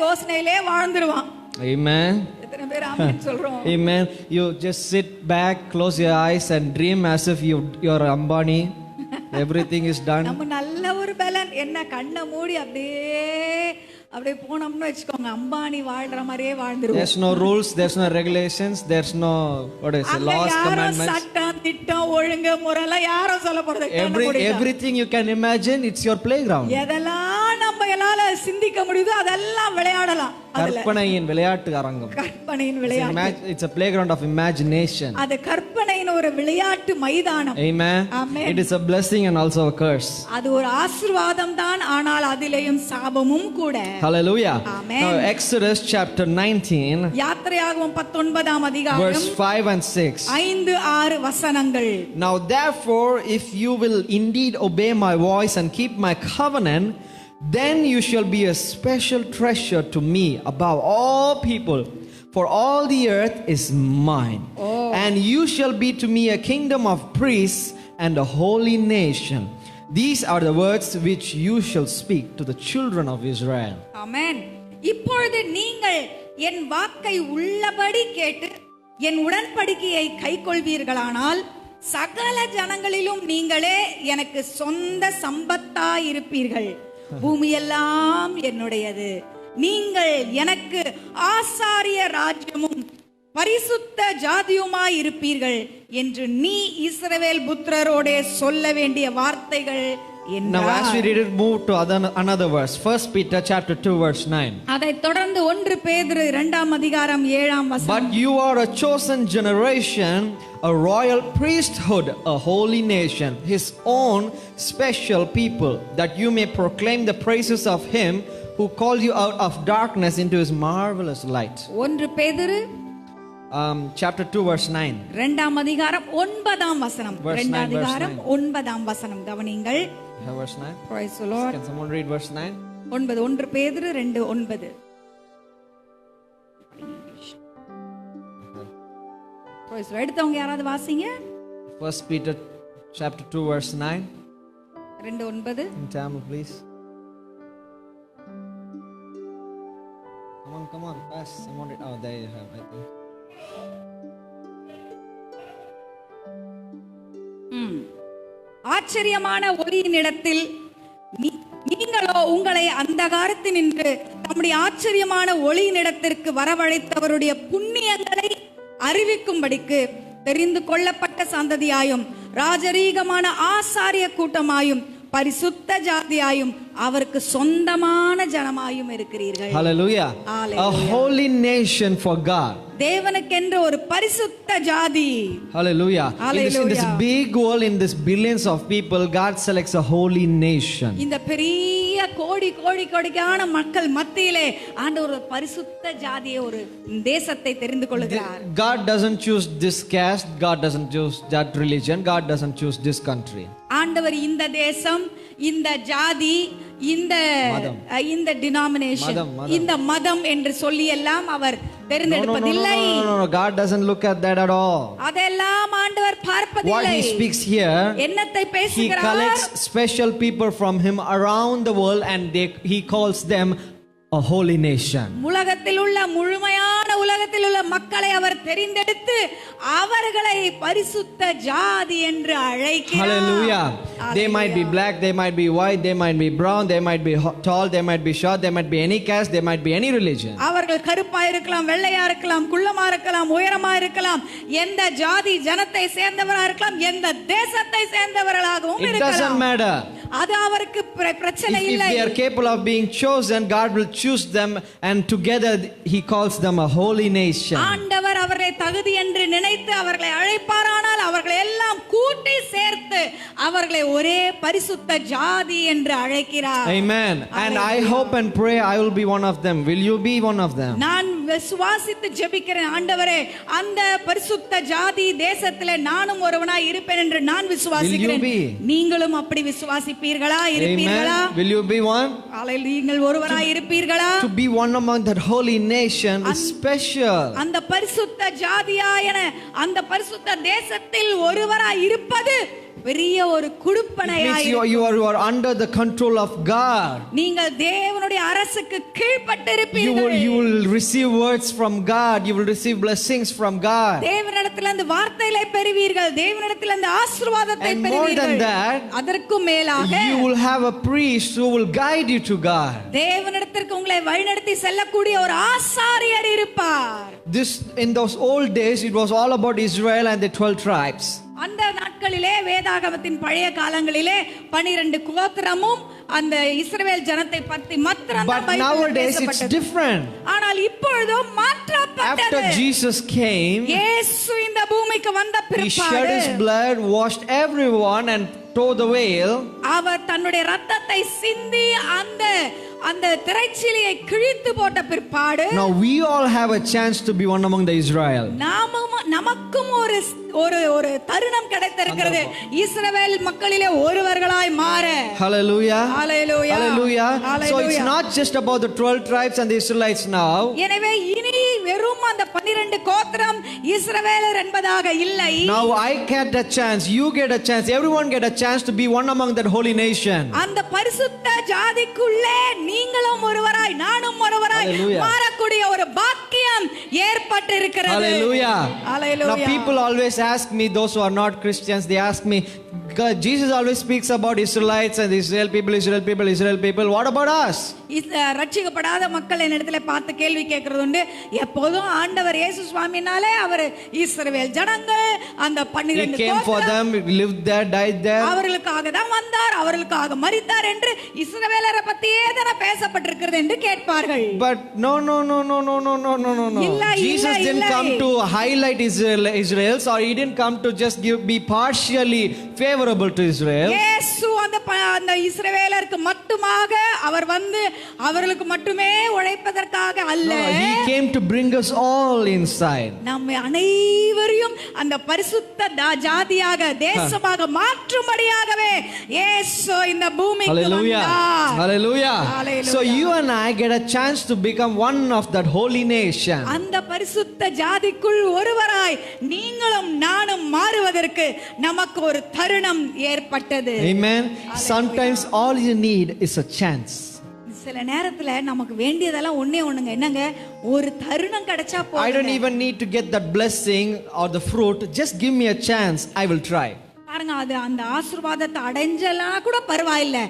யோசனையிலே வாழ்ந்துருவான். Amen. எத்தனை பேர் ஆமென் சொல்றோம்? Amen. You just sit back, close your eyes and dream as if you're Ambani. Everything is done. நம்ம நல்ல ஒரு பலன் என்ன, கண்ணை மூடி அப்படியே போனோம்னு வெச்சுக்கோங்க, அம்பானி வாழ்ற மாதிரியே வாழ்ந்துருவோம். There's no rules, there's no regulations, there's no laws, commandments. சட்டம் சட்டம் திட்டம் ஒழுங்கு முறைலாம் யாரும் சொல்ல போறது Everything you can imagine, it's your playground. எதெல்லாம் நம்ம எல்லாம் சிந்திக்க முடியுதோ அதெல்லாம் விளையாடலாம். கற்பனையின் விளையாட்டு அரங்கம். கற்பனையின் விளையாட்டு. It's a playground of imagination. அது கற்பனையின் ஒரு விளையாட்டு மைதானம். Amen. It is a blessing and also a curse. அது ஒரு ஆசீர்வாதம் தான், ஆனால் அதிலேயும் சாபமும் கூட. Hallelujah. Amen. Now Exodus chapter 19 யாத்திரையாகமம் 19ஆம் அதிகாரம் verse 5 and 6. 5-6 வசனங்கள். Now therefore, if you will indeed obey my voice and keep my covenant, then you shall be a special treasure to me above all people, for all the earth is mine. And you shall be to me a kingdom of priests and a holy nation. These are the words which you shall speak to the children of Israel. Amen. இப்பொழுது நீங்கள் என் வாக்கை உள்ளபடி கேட்டு என் உடன்படிக்கையை கைக்கொள்வீர்களானால் சகல ஜனங்களிலும் நீங்களே எனக்கு சொந்த சம்பத்தாயிருப்பீர்கள். பூமியெல்லாம் என்னுடையது. நீங்கள் எனக்கு ஆசாரிய ராஜ்யமும் பரிசுத்த ஜாதியுமாய் இருப்பீர்கள் என்று நீ இஸ்ரவேல் புத்திரரோடே சொல்ல வேண்டிய வார்த்தைகள் என்ன? Now as we read it, move to another verse. 1 Peter chapter 2 verse 9. அதை தொடர்ந்து 1 பேதுரு 2ஆம் அதிகாரம் 7ஆம் வசனம். But you are a chosen generation, a royal priesthood, a holy nation, his own special people, that you may proclaim the praises of him who called you out of darkness into his marvelous light. 1 பேதுரு chapter 2 verse 9. 2ஆம் அதிகாரம் 9ஆம் வசனம். 2ஆம் அதிகாரம் 9ஆம் வசனம் கவனியுங்கள். Verse 9. Praise the Lord. Can someone read verse 9? 9 1 பேதுரு 2:9. Praise the Lord. எடுத்தவங்க யாராவது வாசிங்க. 1 Peter chapter 2 verse 9. 2:9. In Tamil please. Come on, pass. Someone read. Oh, there you have, I think. ஆச்சரியமான ஒளியினிடத்தில் நீங்களோ உங்களை அந்தகாரத்தினின்று தம்முடைய ஆச்சரியமான ஒளியினிடத்திற்கு வரவழைத்தவருடைய புண்ணியங்களை அறிவிக்கும்படிக்கு தெரிந்து கொள்ளப்பட்ட சந்ததியாயும் ராஜரீகமான ஆசாரிய கூட்டமாயும் பரிசுத்த ஜாதியாயும் அவருக்கு சொந்தமான ஜனமாயும் இருக்கிறீர்கள். Hallelujah. A holy nation for God. தேவனுக்கென்று ஒரு பரிசுத்த ஜாதி. Hallelujah. In this big world, in this billions of people, God selects a holy nation. இந்த பெரிய கோடிக்கான மக்கள் மத்தியிலே ஆண்டவர் ஒரு பரிசுத்த ஜாதியை, ஒரு தேசத்தை தெரிந்து கொள்கிறார். God doesn't choose this caste, God doesn't choose that religion, God doesn't choose this country. ஆண்டவர் இந்த தேசம், இந்த ஜாதி, இந்த டினாமினேஷன், இந்த மதம் என்று சொல்லி எல்லாம் அவர் தேர்ந்தெடுப்பதில்லை. No, God doesn't look at that at all. அதெல்லாம் ஆண்டவர் பார்ப்பதில்லை. What he speaks here, என்னத்தை பேசுகிறார்? he collects special people from him around the world and he calls them a holy nation. உலகத்தில் உள்ள முழுமையான உலகத்தில் உள்ள மக்களை அவர் தெரிந்தெடுத்து அவர்களை பரிசுத்த ஜாதி என்று அழைக்கிறார். Hallelujah. They might be black, they might be white, they might be brown, they might be tall, they might be short, they might be any caste, they might be any religion. அவர்கள் கருப்பா இருக்கலாம், வெள்ளையா இருக்கலாம், குள்ளமா இருக்கலாம், உயரமா இருக்கலாம், எந்த ஜாதி ஜனத்தை சேர்ந்தவரா இருக்கலாம், எந்த தேசத்தை சேர்ந்தவர்களாகவும் இருக்கலாம். It doesn't matter. அது அவருக்கு பிரச்சனை இல்லை. If they are capable of being chosen, God will choose them and together he calls them a holy nation. ஆண்டவர் அவர்களை தகுதி என்று நினைத்து அவர்களை அழைப்பாரானால் அவர்களை எல்லாம் கூட்டி சேர்த்து அவர்களை ஒரே பரிசுத்த ஜாதி என்று அழைக்கிறார். Amen. And I hope and pray I will be one of them. Will you be one of them? நான் விசுவாசித்து ஜெபிக்கிறேன், ஆண்டவரே அந்த பரிசுத்த ஜாதி தேசத்திலே நானும் ஒருவனாய் இருப்பேன் என்று நான் விசுவாசிக்கிறேன். நீங்களும் அப்படி விசுவாசிப்பீர்களா? இருப்பீர்களா? Will you be one? நீங்கள் ஒருவராய் இருப்பீர்களா? To be one among that holy nation is special. அந்த பரிசுத்த ஜாதியாயன அந்த பரிசுத்த தேசத்தில் ஒருவராய் இருப்பது பெரிய ஒரு குடுப்பனையாய். You are under the control of God. நீங்கள் தேவனுடைய அரசுக்கு கீழ்ப்பட்டு இருப்பீர்கள். You will receive words from God, you will receive blessings from God. தேவனிடத்திலிருந்து வார்த்தைகளை பெறுவீர்கள், தேவனிடத்திலிருந்து ஆசீர்வாதத்தை பெறுவீர்கள். More than that, அதற்கு மேலாக you will have a priest who will guide you to God. தேவனிடத்திற்கு உங்களை வழிநடத்தி செல்லக்கூடிய ஒரு ஆசாரியர் இருப்பார். This in those old days it was all about Israel and the 12 tribes. அந்த நாட்களிலே வேதாகமத்தின் பழைய காலங்களிலே 12 கோத்திரமும் அந்த இஸ்ரவேல் ஜனத்தை பற்றி மாத்திரம் But nowadays it's different. ஆனால் இப்பொழுதோ மாற்றப்பட்டது. After Jesus came, இயேசு இந்த பூமிக்கு வந்த He shed பிற்பாடு His blood, washed everyone and tore the veil. அவர் தன்னுடைய ரத்தத்தை சிந்தி அந்த அந்த திரைச்சீலையை கிழித்து போட்ட பிற்பாடு Now we all have a chance to be one among the Israel. நமக்கும் ஒரு ஒரு ஒரு தருணம் கிடைத்திருக்கிறது இஸ்ரவேல் மக்களிலே ஒருவர்களாய் மாற. Hallelujah. Hallelujah. Hallelujah. So it's not just about the 12 tribes and the Israelites now. எனவே இனி வெறும் அந்த 12 கோத்திரம் இஸ்ரவேலர் என்பதாக இல்லை. Now I get a chance, you get a chance, everyone get a chance to be one among that holy nation. அந்த பரிசுத்த ஜாதிக்குள்ளே நீங்களும் ஒருவராய் நானும் ஒருவராய் மாறக்கூடிய ஒரு பாக்கியம் ஏற்பட்டிருக்கிறது. Hallelujah. Hallelujah. Now people always ask me, those who are not Christians, they ask me, God, Jesus always speaks about Israelites and Israel people, Israel people, Israel people. What about us? ரட்சிக்கப்படாத மக்கள் என்னிடத்துல பார்த்து கேள்வி கேட்கறது உண்டு. எப்போதும் ஆண்டவர் இயேசு சுவாமினாலே அவர் இஸ்ரவேல் ஜனங்கள் அந்த 12 He came for them, lived there, died there. அவர்களுக்காக தான் வந்தார், அவர்களுக்காக மரித்தார் என்று இஸ்ரவேலரை பத்தியே தான பேசப்பட்டிருக்கிறது என்று கேட்பார்கள். But no. Jesus didn't come to highlight Israel, or He didn't come to just be partially favorable to Israel. இயேசு அந்த இஸ்ரவேலருக்கு மட்டுமாக அவர் வந்து அவர்களுக்கு மட்டுமே உழைப்பதற்காக அல்ல. He came to bring us all inside. நம்மை அனைவரையும் அந்த பரிசுத்த ஜாதியாக தேசமாக மாற்றும்படியாகவே இயேசு இந்த பூமிக்கு வந்தார். Hallelujah. So you and I get a chance to become one of that holy nation. அந்த பரிசுத்த ஜாதிக்குள் ஒருவராய் நீங்களும் நானும் மாறுவதற்கு நமக்கு ஒரு தருணம் ஏற்பட்டது. Amen. Sometimes all you need is a chance. சில நேரத்துல நமக்கு வேண்டியதெல்லாம் ஒண்ணுங்க, என்னங்க, ஒரு தருணம் கிடைச்சா போதும். I don't even need to get that blessing or the fruit. Just give me a chance, I will try. பாருங்க, அது அந்த ஆசீர்வாதத்தை அடைஞ்சலாம் கூட பரவாயில்லை,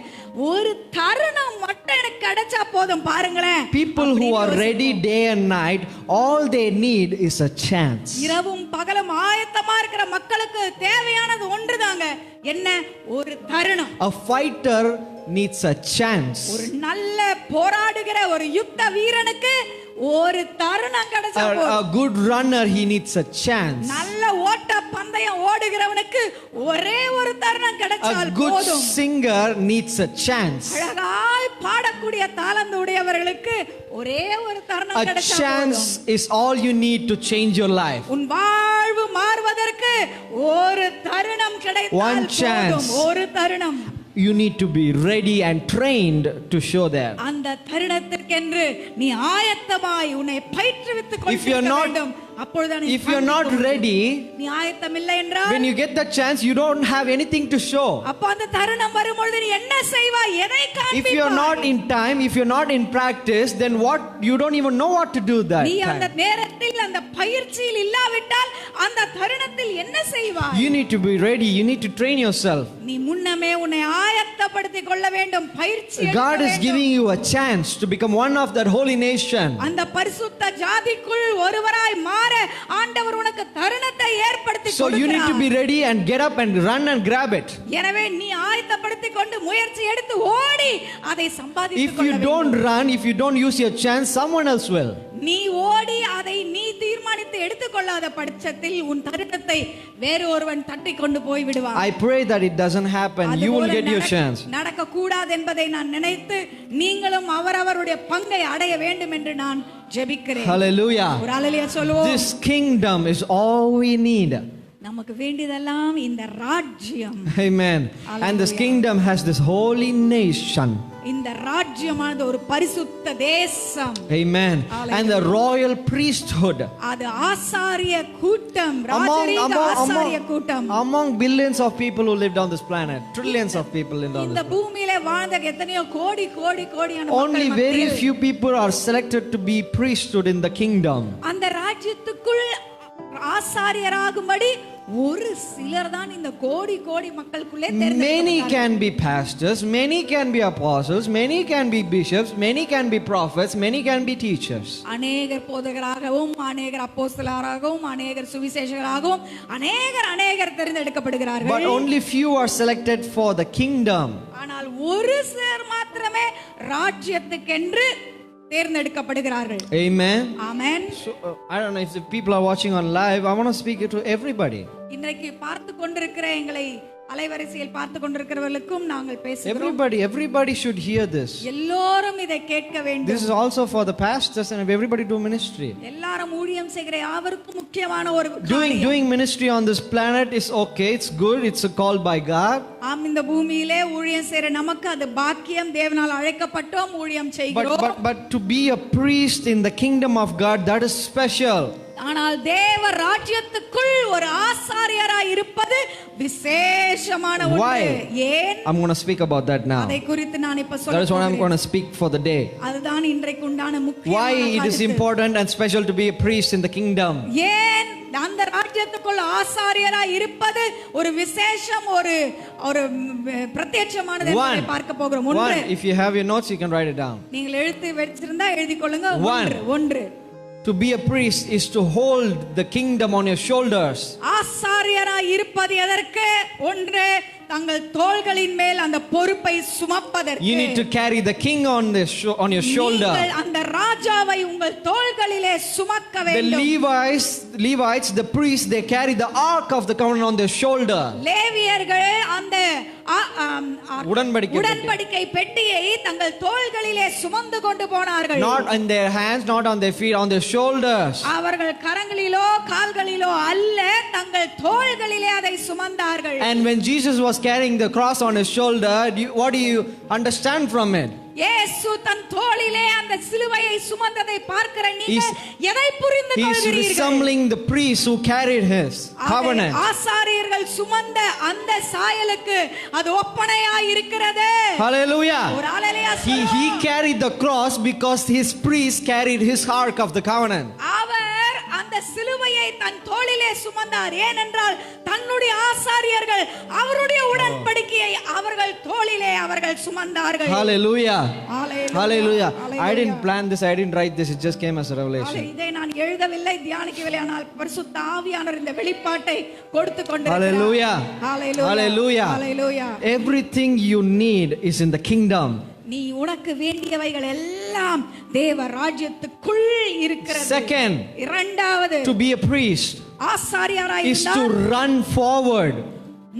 ஒரு தருணம் மட்டும் எனக்கு கிடைச்சா போதும். பாருங்களேன், people who are ready day and night, all they need is a chance. இரவும் பகலும் ஆயத்தமா இருக்கிற மக்களுக்கு தேவையானது ஒன்றுதாங்க, என்ன? ஒரு தருணம். A fighter needs a chance. ஒரு நல்ல போராடுகிற ஒரு யுத்த வீரனுக்கு ஒரு தருணம் கிடைச்சா போதும். A good runner, he needs a chance. நல்ல ஓட்ட பந்தயம் ஓடுகிறவனுக்கு ஒரே ஒரு தருணம் கிடைச்சால் போதும். A good singer needs a chance. அழகாய் பாடக்கூடிய தாளந்து உடையவர்களுக்கு ஒரே ஒரு தருணம் கிடைச்சா போதும். A chance is all you need to change your life. உன் வாழ்வு மாறுவதற்கு ஒரு தருணம் கிடைத்தால் போதும். ஒரு தருணம். You need to be ready and trained to show that. அந்த தருணத்திற்கென்று நீ ஆயத்தமாய் உன்னை பயிற்றுவித்துக் கொள்ள வேண்டும். அப்பொழுதுதான் if you're not ready, நீ ஆயத்தம் இல்லை என்றால், when you get that chance, you don't have anything to show. அப்ப அந்த தருணம் வரும்பொழுது நீ என்ன செய்வாய்? எதை காண்பிப்பாய்? If you're not in time, if you're not in practice, then what? You don't even know what to do that நீ time. அந்த நேரத்தில் அந்த பயிற்சியில் இல்லாவிட்டால் அந்த தருணத்தில் என்ன செய்வாய்? You need to be ready. You need to train yourself. நீ முன்னமே உன்னை ஆயத்தப்படுத்திக் கொள்ள வேண்டும், பயிற்சி எடுக்க வேண்டும். God is giving you a chance to become one of that holy nation. அந்த பரிசுத்த ஜாதிக்குள் ஒருவராய் மாற ஆண்டவர் உனக்கு தருணத்தை ஏற்படுத்தி கொடுக்கிறார். So you need to be ready and get up and run and grab it. எனவே நீ ஆயத்தப்படுத்திக் கொண்டு முயற்சி எடுத்து ஓடி அதை சம்பாதித்துக் கொள்ள வேண்டும். If you don't run, if you don't use your chance, someone else will. நீ ஓடி அதை நீ தீர்மானித்து எடுத்துக்கொள்ளாத பட்சத்தில் உன் தருணத்தை வேறு ஒருவன் தட்டி கொண்டு போய் விடுவான். I pray that it doesn't happen. You will get your chance. நடக்க கூடாது என்பதை நான் நினைத்து நீங்களும் அவரவருடைய பங்கை அடைய வேண்டும் என்று நான் ஜெபிக்கிறேன். Hallelujah. ஒரு ஹல்லேலூயா சொல்லுவோம். This kingdom is all we need. நமக்கு வேண்டியதெல்லாம் இந்த ராஜ்யம். Amen. And this kingdom has this holy nation. இந்த ராஜ்யமானது ஒரு பரிசுத்த தேசம். Amen. And the royal priesthood. அது ஆசாரிய கூட்டம், ராஜரீக ஆசாரிய கூட்டம். Among billions of people who lived on this planet, trillions of people lived on this இந்த பூமியிலே வாழ்ந்த எத்தனையோ கோடி கோடியான மக்கள் only very few people are selected to be priesthood in the kingdom. அந்த ராஜ்யத்துக்குள் ஆசாரியராகும்படி ஒரு சிலர் தான் இந்த கோடி கோடி மக்களுக்குள்ளே Many தேர்ந்தெடுக்கப்பட்டார்கள். can be pastors, many can be apostles, many can be bishops, many can be prophets, many can be teachers. அநேகர் போதகராகவும் அநேகர் அப்போஸ்தலராகவும் அநேகர் சுவிசேஷகராகவும் அநேகர் தேர்ந்தெடுக்கப்படுகிறார்கள். But only few are selected for the kingdom. ஆனால் ஒரு சிலர் மாத்திரமே ராஜ்யத்துக்கென்று தேர்ந்தெடுக்கப்படுகிறார்கள். Amen. Amen. So, I don't know if the people are watching on live. I want to speak it to everybody. இன்றைக்கு பார்த்து கொண்டிருக்கிற எங்களை அலைவரிசையில் பார்த்து கொண்டிருக்கிறவர்களுக்கும் நாங்கள் பேசுகிறோம். Everybody should hear this. எல்லோரும் இதை கேட்க This வேண்டும். is also for the pastors and everybody do ministry. எல்லாரும் ஊழியம் செய்கிற யாவருக்கும் முக்கியமான ஒரு காரியம். Doing ministry on this planet is okay. It's good. It's a call by God. ஆம், இந்த பூமியிலே ஊழியம் செய்கிற நமக்கு அது பாக்கியம். தேவனால் அழைக்கப்பட்டோம், ஊழியம் செய்கிறோம். But to be a priest in the kingdom of God, that is special. ஆனால் தேவ ராஜ்யத்துக்குள் ஒரு ஆசாரியராய் இருப்பது விசேஷமான ஒன்று. Why? ஏன்? I'm going to speak about that now. அதை குறித்து நான் இப்ப That is what I'm சொல்றேன். going to speak for the day. அதுதான் இன்றைக்கு உண்டான முக்கியமான Why it is கருத்து. important and special to be a priest in the kingdom. ஏன் அந்த ராஜ்யத்துக்குள் ஆசாரியராய் இருப்பது ஒரு விசேஷம், ஒரு பிரத்யட்சமானது என்பதை பார்க்க போகிறோம். ஒன்று, if you have your notes, you can write it down. நீங்கள் எழுத்து வச்சிருந்தா எழுதி கொள்ளுங்க. One. ஒன்று, To be a priest is to hold the kingdom on your shoulders. ஆசாரியராய் இருப்பது எதற்கு? ஒன்று, தங்கள் தோள்களின் மேல் அந்த பொறுப்பை சுமப்பதற்கு. You need to carry the king on your shoulder. நீங்கள் அந்த ராஜாவை உங்கள் தோள்களிலே சுமக்க The வேண்டும். Levites, the priests, they carry the ark of the covenant on their shoulder. லேவியர்கள் அந்த உடன்படிக்கை பெட்டியை தங்கள் தோள்களிலே சுமந்து கொண்டு போனார்கள். Not in their hands, not on their feet, on their shoulders. அவர்கள் கரங்களிலோ கால்களிலோ அல்ல, தங்கள் தோள்களிலே அதை சுமந்தார்கள். And when Jesus was carrying the cross on his shoulder, what do you understand from it? இயேசு தன் தோளிலே அந்த சிலுவையை சுமந்ததை பார்க்கிற நீங்கள் எதை புரிந்து He is கொள்கிறீர்கள்? resembling the priests who carried his covenant. ஆசாரியர்கள் சுமந்த அந்த சாயலுக்கு அது ஒப்பனையாய் இருக்கிறது. Hallelujah. ஒரு ஹalleluya He சொல்லுவோம். carried the cross because his priests carried his ark of the covenant. அவர் அந்த சிலுவையை தன் தோளிலே சுமந்தார். ஏனென்றால் தன்னுடைய ஆசாரியர்கள் அவருடைய உடன்படிக்கையை அவர்கள் தோளிலே அவர்கள் சுமந்தார்கள். Hallelujah. Hallelujah. I didn't plan this, I didn't write this, it just came as a revelation. இதை நான் எழுதவில்லை, தியானிக்கவில்லை, ஆனால் பரிசுத்த ஆவியானவர் இந்த வெளிப்பாட்டை கொடுத்து கொண்டிருக்கிறார். Hallelujah. Hallelujah. Hallelujah. Everything you need is in the kingdom. நீ உனக்கு வேண்டியவைகள் எல்லாம் தேவ ராஜ்யத்துக்குள் இருக்கிறது. Second, இரண்டாவது, to be a priest ஆசாரியராய் is to இருந்தால் run forward,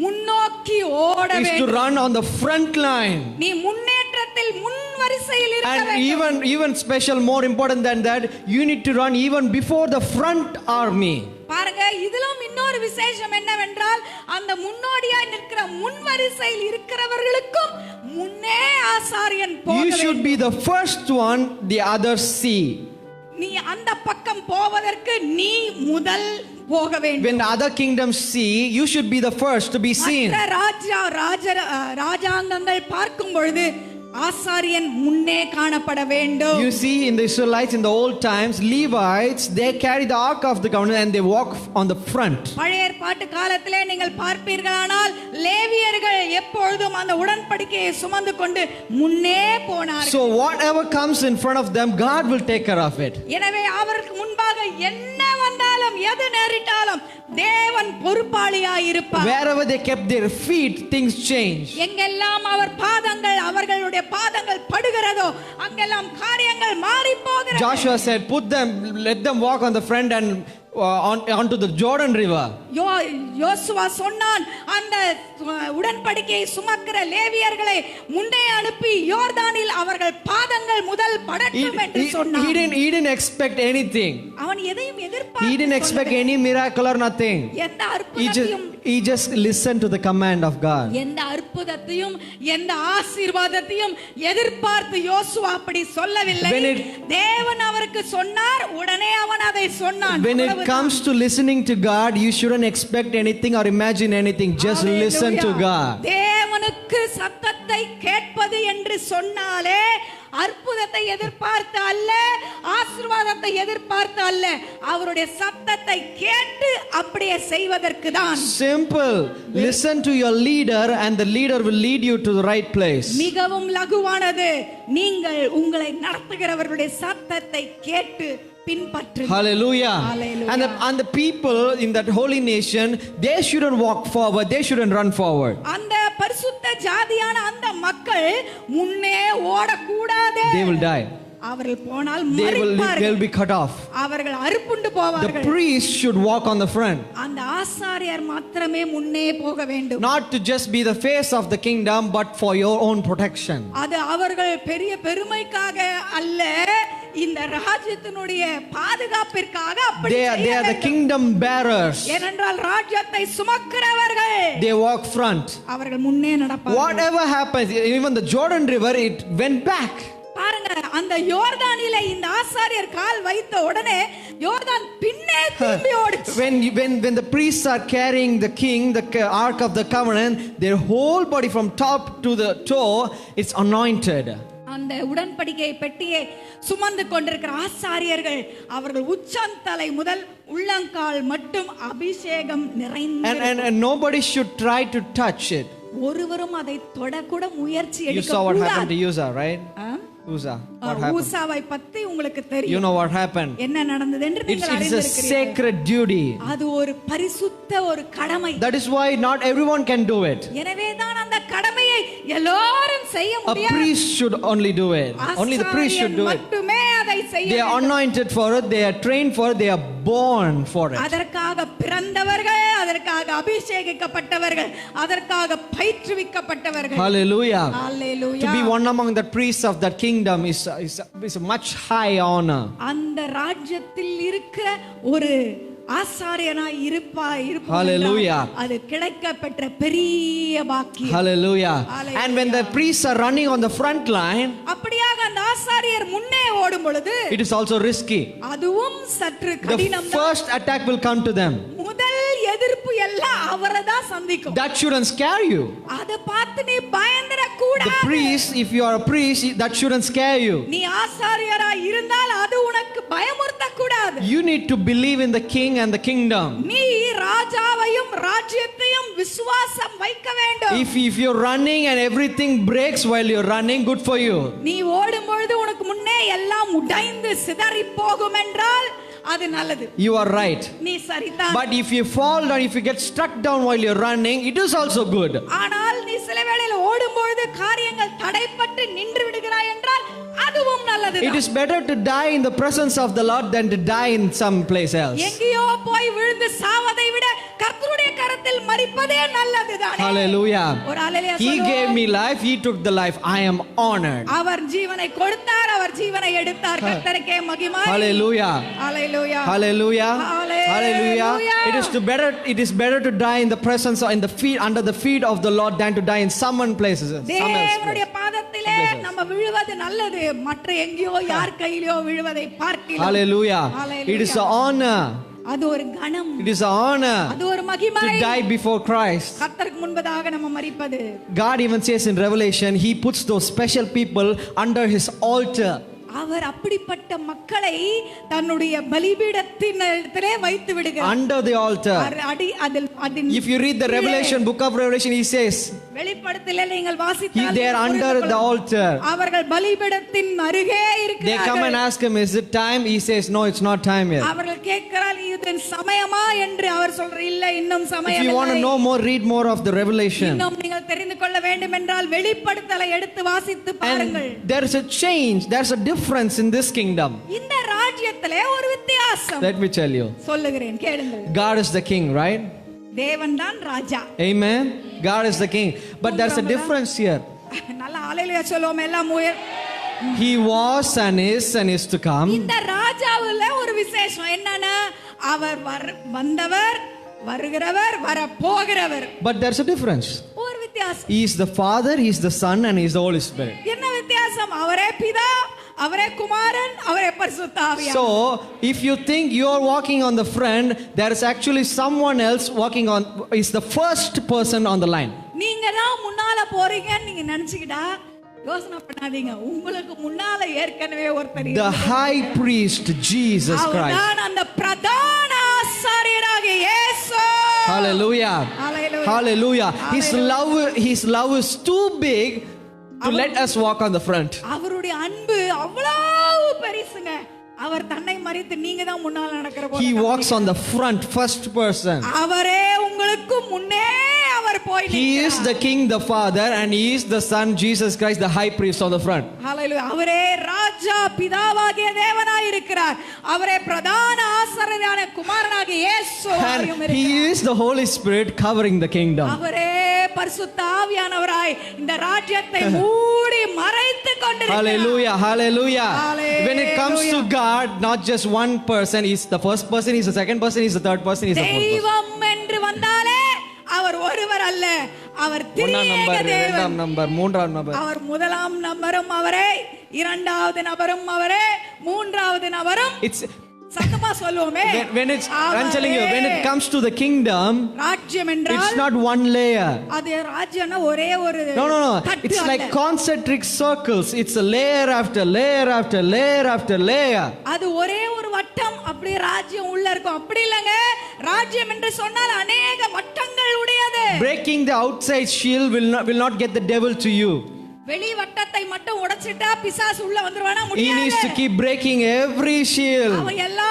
முன்னோக்கி ஓட is to வேண்டும். run on the front line. நீ முன்னேற்றத்தில் முன் வரிசையில் இருக்க And வேண்டும். even special, more important than that, you need to run even before the front army. பாருங்க, இதிலும் இன்னொரு விசேஷம் என்னவென்றால் அந்த முன்னோடியாய் நிற்கிற முன் வரிசையில் இருக்கிறவர்களுக்கும் முன்னே ஆசாரியன் போக You should வேண்டும். be the first one the others see. நீ அந்த பக்கம் போவதற்கு நீ முதல் போக வேண்டும். When the other kingdoms see, you should be the first to be seen. மற்ற ராஜாங்கங்கள் பார்க்கும் பொழுது ஆசாரியன் முன்னே காணப்பட வேண்டும். You see, in the Israelites in the old times, Levites, they carry the ark of the covenant and they walk on the front. பழைய ஏற்பாட்டு காலத்திலே நீங்கள் பார்ப்பீர்களானால் லேவியர்கள் எப்பொழுதும் அந்த உடன்படிக்கையை சுமந்து கொண்டு முன்னே போனார்கள். So whatever comes in front of them, God will take care of it. எனவே அவருக்கு முன்பாக என்ன வந்தாலும் எது நேரிட்டாலும் தேவன் பொறுப்பாளியாய் இருப்பார். Wherever they kept their feet, things change. எங்கெல்லாம் அவர்களுடைய பாதங்கள் படுகிறதோ அங்கெல்லாம் காரியங்கள் மாறி போகிறது. Joshua said, let them walk on the front and onto the Jordan River. யோசுவா சொன்னான், அந்த உடன்படிக்கையை சுமக்கிற லேவியர்களை முன்னே அனுப்பி யோர்தானில் அவர்கள் பாதங்கள் முதல் படட்டும் என்று சொன்னான். He didn't expect anything. அவன் எதையும் He didn't expect any miracle or nothing. எந்த அற்புதத்தையும் He just listened to the command of God. எந்த அற்புதத்தையும் எந்த ஆசீர்வாதத்தையும் எதிர்பார்த்து யோசுவா அப்படி சொல்லவில்லை. தேவன் அவருக்கு சொன்னார், உடனே அவன் அதை சொன்னான். When it comes to listening to God, you shouldn't expect anything or imagine anything. Just listen to God. தேவனுக்கு சத்தத்தை கேட்பது என்று சொன்னாலே அற்புதத்தை எதிர்பார்த்து அல்ல, ஆசீர்வாதத்தை எதிர்பார்த்து அல்ல, அவருடைய சத்தத்தை கேட்டு அப்படியே செய்வதற்கு தான். Simple. Listen to your leader and the leader will lead you to the right place. மிகவும் லகுவானது. நீங்கள் உங்களை நடத்துகிறவர்களுடைய சத்தத்தை கேட்டு பின்பற்றுங்கள். Hallelujah. Hallelujah. And the people in that holy nation, they shouldn't walk forward, they shouldn't run forward. அந்த பரிசுத்த ஜாதியான அந்த மக்கள் முன்னே ஓடக்கூடாது. They will die. அவர்கள் போனால் They'll மரிப்பார்கள். be cut off. அவர்கள் அறுப்புண்டு The போவார்கள். priest should walk on the front. அந்த ஆசாரியர் மாத்திரமே முன்னே போக வேண்டும். Not to just be the face of the kingdom, but for your own protection. அது அவர்கள் பெரிய பெருமைக்காக அல்ல, இந்த ராஜ்யத்தினுடைய பாதுகாப்பிற்காக அப்படி They செய்ய are the வேண்டும். kingdom bearers. ஏனென்றால் ராஜ்யத்தை சுமக்கிறவர்கள் They walk front. அவர்கள் முன்னே நடப்பார்கள். Whatever happens, even the Jordan River, it went back. பாருங்க, அந்த யோர்தானிலே இந்த ஆசாரியர் கால் வைத்த உடனே யோர்தான் பின்னே திரும்பி ஓடிச்சு. When the priests are carrying the king, the ark of the covenant, their whole body from top to the toe, it's anointed. அந்த உடன்படிக்கை பெட்டியை சுமந்து கொண்டிருக்கிற ஆசாரியர்கள் அவர்கள் உச்சந்தலை முதல் உள்ளங்கால் மட்டும் அபிஷேகம் நிறைந்து, And nobody should try to touch it. ஒருவரும் அதை தொடக்கூட முயற்சி You எடுக்க saw what happened கூடாது. to Uzzah, right? Uzzah, what happened? ஊசாவை பத்தி உங்களுக்கு You தெரியும். know what happened? என்ன நடந்தது என்று It's நீங்கள் a அறிந்திருக்கிறீர்கள். sacred duty. அது ஒரு பரிசுத்த ஒரு கடமை. That is why not everyone can do it. எனவே தான் அந்த கடமையை எல்லாரும் செய்ய A முடியாது. priest should only do it. Only the priest should do it. மட்டுமே அதை செய்ய They are வேண்டும். anointed for it, they are trained for it, they are born for it. அதற்காக பிறந்தவர்கள், அதற்காக அபிஷேகிக்கப்பட்டவர்கள், அதற்காக பயிற்றுவிக்கப்பட்டவர்கள். Hallelujah. Hallelujah. To be one among the priests of that kingdom is a much high honor. அந்த ராஜ்யத்தில் இருக்கிற ஒரு ஆசாரியனாய் இருப்பாய். Hallelujah. அது கிடைக்கப்பெற்ற பெரிய பாக்கியம். Hallelujah. Hallelujah. And when the priests are running on the front line, அப்படியாக அந்த ஆசாரியர் முன்னே ஓடும் பொழுது it is also risky. அதுவும் சற்று The கடினம் தான். first attack will come to them. முதல் எதிர்ப்பு எல்லாம் அவரை தான் சந்திக்கும். That shouldn't scare you. அதை பார்த்து நீ பயந்துட The கூடாது. priest, if you are a priest, that shouldn't scare you. நீ ஆசாரியராய் இருந்தால் அது உனக்கு பயமுறுத்த கூடாது. You need to believe in the king and the kingdom. நீ ராஜாவையும் ராஜ்யத்தையும் விசுவாசம் வைக்க வேண்டும். If you're running and everything breaks while you're running, good for you. நீ ஓடும் பொழுது உனக்கு முன்னே எல்லாம் உடைந்து சிதறி போகும் என்றால் அது நல்லது. You are right. நீ சரிதான். But if you fall down, if you get struck down while you're running, it is also good. ஆனால் நீ சில வேளையில் ஓடும் பொழுது காரியங்கள் தடைப்பட்டு நின்று விடுகிறாய் என்றால் அதுவும் நல்லது. It is better to die in the presence of the Lord than to die in some place else. எங்கேயோ போய் விழுந்து சாவதை விட கர்த்தருடைய கரத்தில் மரிப்பதே நல்லதுதானே. Hallelujah. ஒரு ஹalleluya He சொல்லுவோம். gave me life, he took the life. I am honored. அவர் ஜீவனை கொடுத்தார், அவர் ஜீவனை எடுத்தார். கர்த்தருக்கே மகிமை. Hallelujah. Hallelujah. Hallelujah. Hallelujah. Hallelujah. It is better to die in the presence or in the feet under the feet of the Lord than to die in some places. தேவனுடைய பாதத்திலே நம்ம விழுவது நல்லது, மற்ற எங்கேயோ யார் கையிலோ விழுவதை பார்க்கிறோம். Hallelujah. It is an honor. அது ஒரு கணம். It is an honor அது ஒரு மகிமை. to die before Christ. கர்த்தருக்கு முன்பதாக நம்ம மரிப்பது. God even says in Revelation, he puts those special people under his altar. அவர் அப்படிப்பட்ட மக்களை தன்னுடைய பலிபீடத்திலே வைத்து விடுகிறார். Under the altar. If you read the Revelation, book of Revelation, he says, வெளிப்படுத்தலை நீங்கள் வாசித்தால் they are under the altar. அவர்கள் பலிபீடத்தின் அருகே இருக்கிறார்கள். They come and ask him, is it time? He says, no, it's not time yet. அவர்கள் கேட்கிறார்கள், இது சமயமா என்று அவர் சொல்றார், இல்ல இன்னும் சமயம் If இல்லை. you want to know more, read more of the Revelation. இன்னும் நீங்கள் தெரிந்து கொள்ள வேண்டும் என்றால் வெளிப்படுத்தலை எடுத்து வாசித்து பாருங்கள். And there is a change, there's a difference in this kingdom. இந்த ராஜ்யத்திலே ஒரு வித்தியாசம். Let me tell you. சொல்லுகிறேன் கேளுங்கள். God is the king, right? தேவன் தான் ராஜா. Amen. God is the king. But there's a difference here. நல்ல ஹalleluya சொல்லுவோம் எல்லாம். He was and is to come. இந்த ராஜாவுல ஒரு விசேஷம் என்னன்னா அவர் வந்தவர், வருகிறவர், வர போகிறவர். But there's a difference. ஒரு வித்தியாசம். He is the Father, he is the Son, and he is the Holy Spirit. என்ன வித்தியாசம்? அவரே பிதா, அவரே குமாரன், அவரே பரிசுத்த ஆவியானவர். So, if you think you are walking on the front, there is actually someone else walking on, is the first person on the line. நீங்க தான் முன்னால போறீங்கன்னு நீங்க நினைச்சுக்கிட்டா யோசனை பண்ணாதீங்க, உங்களுக்கு முன்னால ஏற்கனவே ஒருத்தர் The high priest, Jesus Christ. அவர்தான் அந்த பிரதான ஆசாரியராகிய இயேசு. Hallelujah. Hallelujah. Hallelujah. His love is too big to let us walk on the front. அவருடைய அன்பு அவ்வளவு பெருசுங்க. அவர் தன்னை மறித்து நீங்க தான் முன்னால நடக்கிற போல He walks on the front, first person. அவரே உங்களுக்கு முன்னே அவர் போய் He is the King, the Father, and He is the Son, Jesus Christ, the High Priest on the front. ஹalleluya. அவரே ராஜா பிதாவாகிய தேவனாய் இருக்கிறார். அவரே பிரதான ஆசாரியரான குமாரனாகிய இயேசுவாயும் And He இருக்கிறார். is the Holy Spirit covering the kingdom. அவரே பரிசுத்த ஆவியானவராய் இந்த ராஜ்யத்தை மூடி மறைத்துக் கொண்டிருக்கிறார். Hallelujah, hallelujah. When it comes to Hallelujah. God, not just one person, He's the first person, He's the second person, He's the third person, He's the fourth person. தெய்வம் என்று வந்தாலே அவர் ஒருவர் அல்ல, அவர் ஒன்னாம் திரியேக நம்பர், தேவன். இரண்டாம் நம்பர், மூன்றாம் நம்பர். அவர் முதலாம் நபரும் அவரே, இரண்டாவது நபரும் அவரே, மூன்றாவது நபரும் It's சத்தமா சொல்லுவோமே. when it's I'm telling you, when it comes to the kingdom, ராஜ்யம் it's என்றால் not one layer. அது ராஜ்யம்னா ஒரே ஒரு No. தட்டு It's like அல்ல. concentric circles. It's a layer after layer after layer after layer. அது ஒரே ஒரு வட்டம், அப்படியே ராஜ்யம் உள்ள இருக்கும். அப்படி இல்லங்க, ராஜ்யம் என்று சொன்னால் அநேக வட்டங்கள் உடையது. Breaking the outside shield will not get the devil to you. வெளி வட்டத்தை மட்டும் உடைச்சிட்டா பிசாசு உள்ள வந்துருவானா? He needs to முடியாது. keep breaking every shield. அவன் எல்லா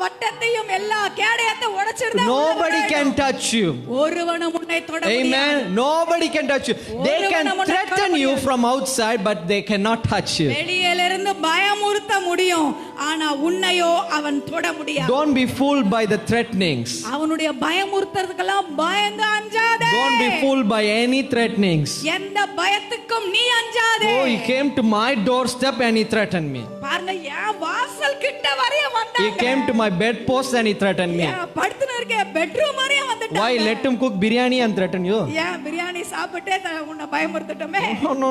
வட்டத்தையும் எல்லா கேடயத்தை உடைச்சிருந்தா Nobody can touch you. ஒருவனும் உன்னை தொட முடியாது. Amen. Nobody can touch you. They can threaten you from outside, but they cannot touch you. வெளியிலிருந்து பயமுறுத்த முடியும், ஆனா உன்னையோ அவன் தொட முடியாது. Don't be fooled by the threatenings. அவனுடைய பயமுறுத்துறதுக்கெல்லாம் பயந்து அஞ்சாதே. Don't be fooled by any threatenings. எந்த பயத்துக்கும் நீ அஞ்சாதே. Oh, he came to my doorstep and he threatened me. பாருங்க, என் வாசல் கிட்ட வரைய He வந்தாங்க. came to my bedpost and he threatened me. என் படுத்துன இருக்க பெட்ரூம் வரைய வந்துட்டாங்க. Why let him cook biryani and threaten you? ஏன் பிரியாணி சாப்பிட்டே உன்னை பயமுறுத்தட்டுமே? No.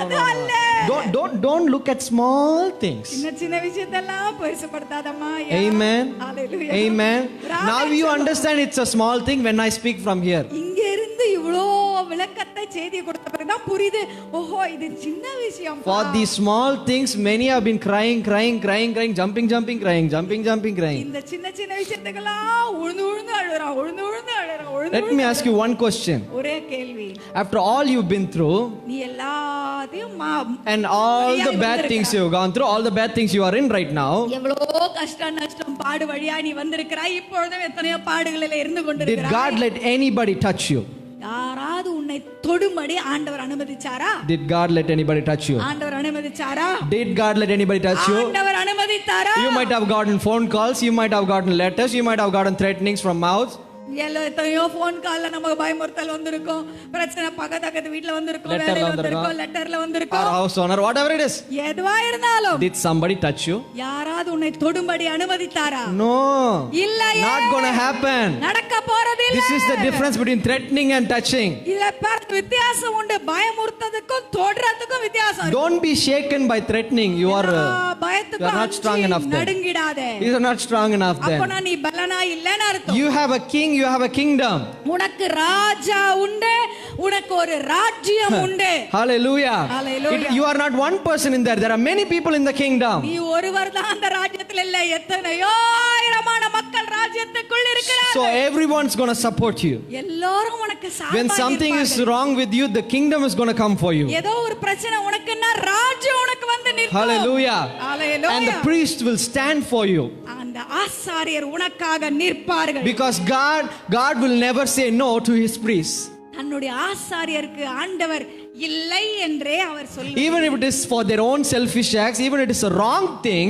அது அல்ல. Don't look at small things. சின்ன சின்ன விஷயத்தெல்லாம் பெருசுபடுத்தாதம்மா. Amen. Hallelujah. Amen. Now you understand it's a small thing when I speak from here. இங்க இருந்து இவ்வளோ விளக்கத்தை செய்தி கொடுத்த பிறகுதான் புரியுது, ஓஹோ இது சின்ன விஷயம். For these small things, many have been crying, jumping, crying. இந்த சின்ன சின்ன விஷயத்துக்கெல்லாம் உழுந்து அழுறான். Let me ask you one question. ஒரே கேள்வி, After all you've been through, நீ எல்லாத்தையும் and all the வழியாய் bad வந்திருக்க. things you've gone through, all the bad things you are in right now, எவ்வளோ கஷ்டம் நஷ்டம் பாடு வழியா நீ வந்திருக்கிறாய். இப்பொழுதும் எத்தனையோ பாடுகளில் இருந்து did கொண்டிருக்கிறாய். God let anybody touch you? யாராவது உன்னை தொடும்படி ஆண்டவர் அனுமதிச்சாரா? Did God let anybody touch you? ஆண்டவர் அனுமதிச்சாரா? Did God let anybody touch you? ஆண்டவர் அனுமதித்தாரா? You might have gotten phone calls, you might have gotten letters, you might have gotten threatenings from mouths. எத்தனையோ போன் கால்ல நமக்கு பயமுறுத்தல் வந்திருக்கும், பிரச்சனை பக்கத்து வீட்டுல வந்திருக்கும், Letterல வேலையில வந்திருக்கும். வந்திருக்கும், லெட்டர்ல Or வந்திருக்கும். house owner, whatever it is. எதுவா இருந்தாலும் Did somebody touch you? யாராவது உன்னை தொடும்படி அனுமதித்தாரா? No. இல்லையே. Not gonna happen. நடக்க போறதில்லை. This is the difference between threatening and touching. இல்ல பாரு, வித்தியாசம் உண்டு. பயமுறுத்ததுக்கும் தொடுறதுக்கும் வித்தியாசம் இருக்கு. Don't be shaken by threatening. You are பயத்துக்கும் not strong enough then. நடுங்கிடாதே. You are not strong enough அப்பனா then. நீ பலனா இல்லன்னு அர்த்தம். You have a king, you have a kingdom. உனக்கு ராஜா உண்டு, உனக்கு ஒரு ராஜ்யம் உண்டு. Hallelujah. Hallelujah. You are not one person in there. There are many people in the kingdom. நீ ஒருவர் தான் அந்த ராஜ்யத்தில் இல்ல, எத்தனையோ ஆயிரமான மக்கள் ராஜ்யத்துக்குள் So இருக்கிறார்கள். everyone's going to support you. எல்லாரும் உனக்கு When சார்பாக something is இருப்பார்கள். wrong with you, the kingdom is going to come for you. ஏதோ ஒரு பிரச்சனை உனக்குன்னா ராஜ்யம் உனக்கு வந்து நிற்கும். Hallelujah. Hallelujah. And the priest will stand for you. அந்த ஆசாரியர் உனக்காக நிற்பார்கள். Because God will never say no to his priests. தன்னுடைய ஆசாரியருக்கு ஆண்டவர் இல்லை என்றே அவர் சொல்லுவார். Even if it is for their own selfish acts, even if it is a wrong thing,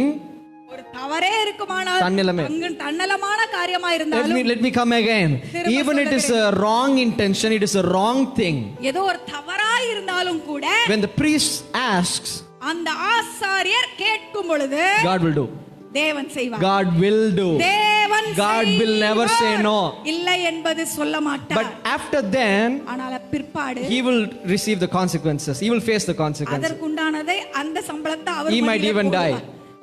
ஒரு தவறே இருக்குமானால் தன்னலமே. தன்னலமான காரியமா இருந்தாலும் let me come again. Even it is a wrong intention, it is a wrong thing. ஏதோ ஒரு தவறா இருந்தாலும் கூட When the priest asks, அந்த ஆசாரியர் கேட்கும் பொழுது God will do. தேவன் செய்வார். God will do. தேவன் God will never say no. இல்லை என்பது சொல்ல மாட்டார். But after then, ஆனால் பிற்பாடு he will receive the consequences. He will face the consequences. அதற்குண்டானதை அந்த சம்பளத்தை அவர் He might even die.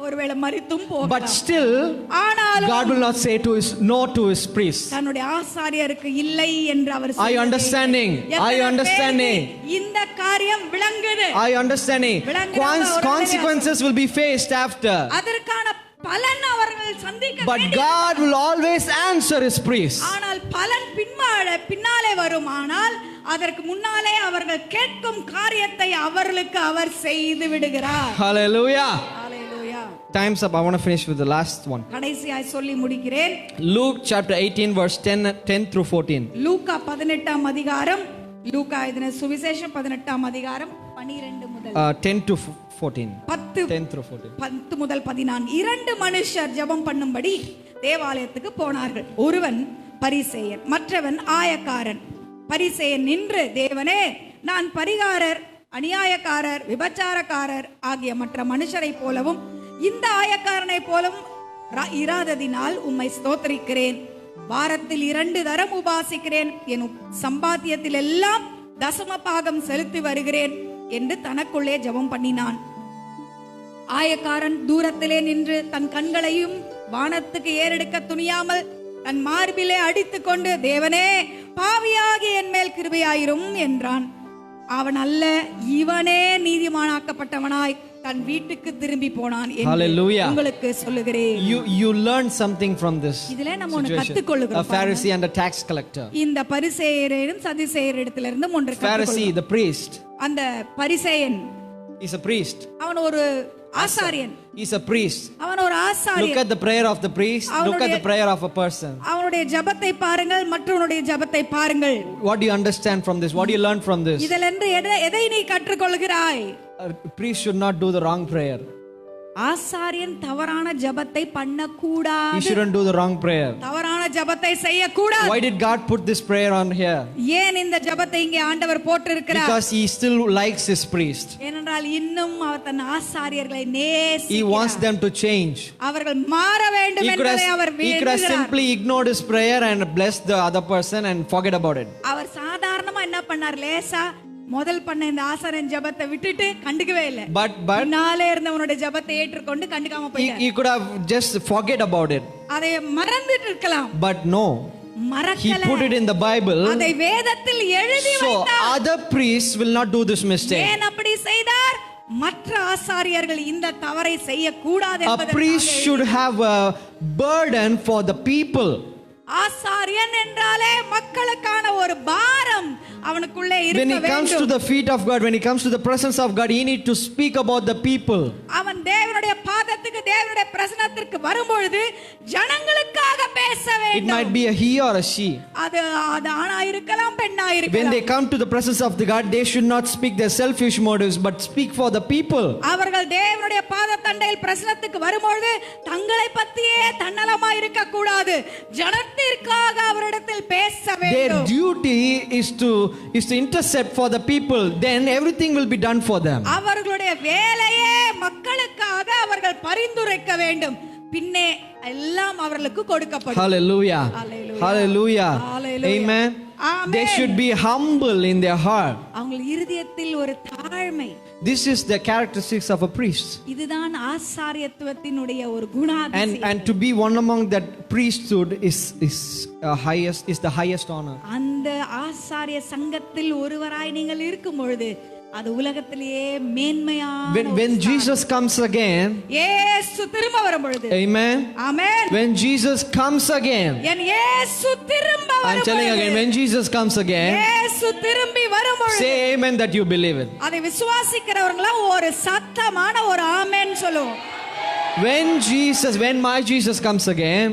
ஒருவேளை மரித்தும் But போகலாம். still, ஆனாலும் God will not say to his no to his priests. தன்னுடைய ஆசாரியருக்கு இல்லை என்று அவர் Are you understanding? Are you understanding? இந்த காரியம் விளங்குது. Are you understanding? Consequences will be faced after. அதற்கான பலன் அவர்கள் சந்திக்க But God will always answer his priests. ஆனால் பலன் பின்னாலே வரும். ஆனால் அதற்கு முன்னாலே அவர்கள் கேட்கும் காரியத்தை அவர்களுக்கு அவர் செய்து விடுகிறார். Hallelujah. Hallelujah. Time's up. I want to finish with the last one. கடைசியாய் சொல்லி முடிக்கிறேன். Luke chapter 18 verse 10 through 14. லூக்கா 18ஆம் அதிகாரம், லூக்கா எழுதின சுவிசேஷம் 18ஆம் அதிகாரம் 12 முதல் 10 to 14. 10 through 14. 10 முதல் 14. இரண்டு மனுஷர் ஜெபம் பண்ணும்படி தேவாலயத்துக்கு போனார்கள். ஒருவன் பரிசேயன், மற்றவன் ஆயக்காரன். பரிசேயன் நின்று, தேவனே, நான் பரிகாரர், அநியாயக்காரர், விபச்சாரக்காரர் ஆகிய மற்ற மனுஷரை போலவும் இந்த ஆயக்காரனை போலவும் இராததினால் உம்மை ஸ்தோத்திரிக்கிறேன். வாரத்தில் 2 தரம் உபாசிக்கிறேன். என் சம்பாத்தியத்தில் எல்லாம் தசம பாகம் செலுத்தி வருகிறேன் என்று தனக்குள்ளே ஜெபம் பண்ணினான். ஆயக்காரன் தூரத்திலே நின்று தன் கண்களையும் வானத்துக்கு ஏறெடுக்க துணியாமல் தன் மார்பிலே அடித்துக் கொண்டு, தேவனே, பாவியாகி என் மேல் கிருபையாயிரும் என்றான். அவன் அல்ல, இவனே நீதிமானாக்கப்பட்டவனாய் தன் வீட்டுக்கு திரும்பி போனான் என்று உங்களுக்கு சொல்லுகிறேன். You learn something from this. இதிலே நம்ம ஒன்று கற்றுக்கொள்கிறோம். A Pharisee and a tax collector. இந்த பரிசேயரும் சதுசேயரிடத்திலிருந்து ஒன்று கற்றுக்கொள்கிறோம். Pharisee, the priest. அந்த பரிசேயன் He's a priest. அவன் ஒரு ஆசாரியன். He's a priest. அவன் ஒரு ஆசாரியன். Look at the prayer of the priest. Look at the prayer of a person. அவனுடைய ஜெபத்தை பாருங்கள், மற்றவனுடைய ஜெபத்தை பாருங்கள். What do you understand from this? What do you learn from this? இதிலிருந்து எதை நீ கற்றுக்கொள்கிறாய்? A priest should not do the wrong prayer. ஆசாரியன் தவறான ஜெபத்தை பண்ணக்கூடாது. He shouldn't do the wrong prayer. தவறான ஜெபத்தை செய்யக்கூடாது. Why did God put this prayer on here? ஏன் இந்த ஜெபத்தை இங்கே ஆண்டவர் போட்டிருக்கிறார்? Because he still likes his priest. ஏனென்றால் இன்னும் அவர் தன் ஆசாரியர்களை நேசிக்கிறார். He wants them to change. அவர்கள் மாற வேண்டும் என்பதை அவர் He could have simply ignored his prayer and blessed the other person and forget about it. அவர் சாதாரணமா என்ன பண்ணார்? லேசா முதல் பண்ண இந்த ஆசாரியன் ஜெபத்தை விட்டுட்டு கண்டுக்கவே இல்ல. But நாளே இருந்தவனுடைய ஜெபத்தை ஏற்றுக்கொண்டு கண்டுக்காம போயிட்டார். He could have just forget about it. அதை மறந்துட்டு இருக்கலாம். But no. He put it in the Bible. அதை வேதத்தில் எழுதி வைத்தார். So other priests will not do this mistake. ஏன் அப்படி செய்தார்? மற்ற ஆசாரியர்கள் இந்த தவறை செய்யக்கூடாது என்பதற்காக. A priest should have a burden for the people. ஆசாரியன் என்றாலே மக்களுக்கான ஒரு பாரம் அவனுக்குள்ளே இருக்க வேண்டும். When he comes to the feet of God, when he comes to the presence of God, he need to speak about the people. அவன் தேவனுடைய பாதத்துக்கு, தேவனுடைய பிரசன்னத்திற்கு வரும்பொழுது ஜனங்களுக்காக பேச வேண்டும். It might be a he or a she. அது ஆணா இருக்கலாம், பெண்ணா இருக்கலாம். When they come to the presence of the God, they should not speak their selfish motives but speak for the people. அவர்கள் தேவனுடைய பாதத்தண்டையில் பிரசன்னத்துக்கு வரும்பொழுது தங்களை பத்தியே தன்னலமா இருக்க கூடாது. ஜனத்திற்காக அவரிடத்தில் பேச வேண்டும். Their duty is to intercede for the people. Then everything will be done for them. அவர்களுடைய வேலையே மக்களுக்காக அவர்கள் பரிந்துரைக்க வேண்டும். பின்னே எல்லாம் அவர்களுக்கு கொடுக்கப்படும். Hallelujah. Hallelujah. Amen. They should be humble in their heart. அவங்கள் இருதயத்தில் ஒரு தாழ்மை. This is the characteristics of a priest. இதுதான் ஆசாரியத்துவத்தினுடைய ஒரு குணாதிசயம். And to be one among that priesthood is the highest honor. அந்த ஆசாரிய சங்கத்தில் ஒருவராய் நீங்கள் இருக்கும் பொழுது அது உலகத்திலேயே மேன்மையான. When Jesus comes again, இயேசு திரும்ப வரும் பொழுது. Amen. Amen. When Jesus comes again, என் இயேசு திரும்ப வரும் பொழுது. I'm telling again, when Jesus comes again, இயேசு திரும்பி வரும் பொழுது. say amen that you believe it. அதை விசுவாசிக்கிறவங்களா ஒரு சத்தமான ஒரு ஆமென் சொல்லுவோம். When my Jesus comes again,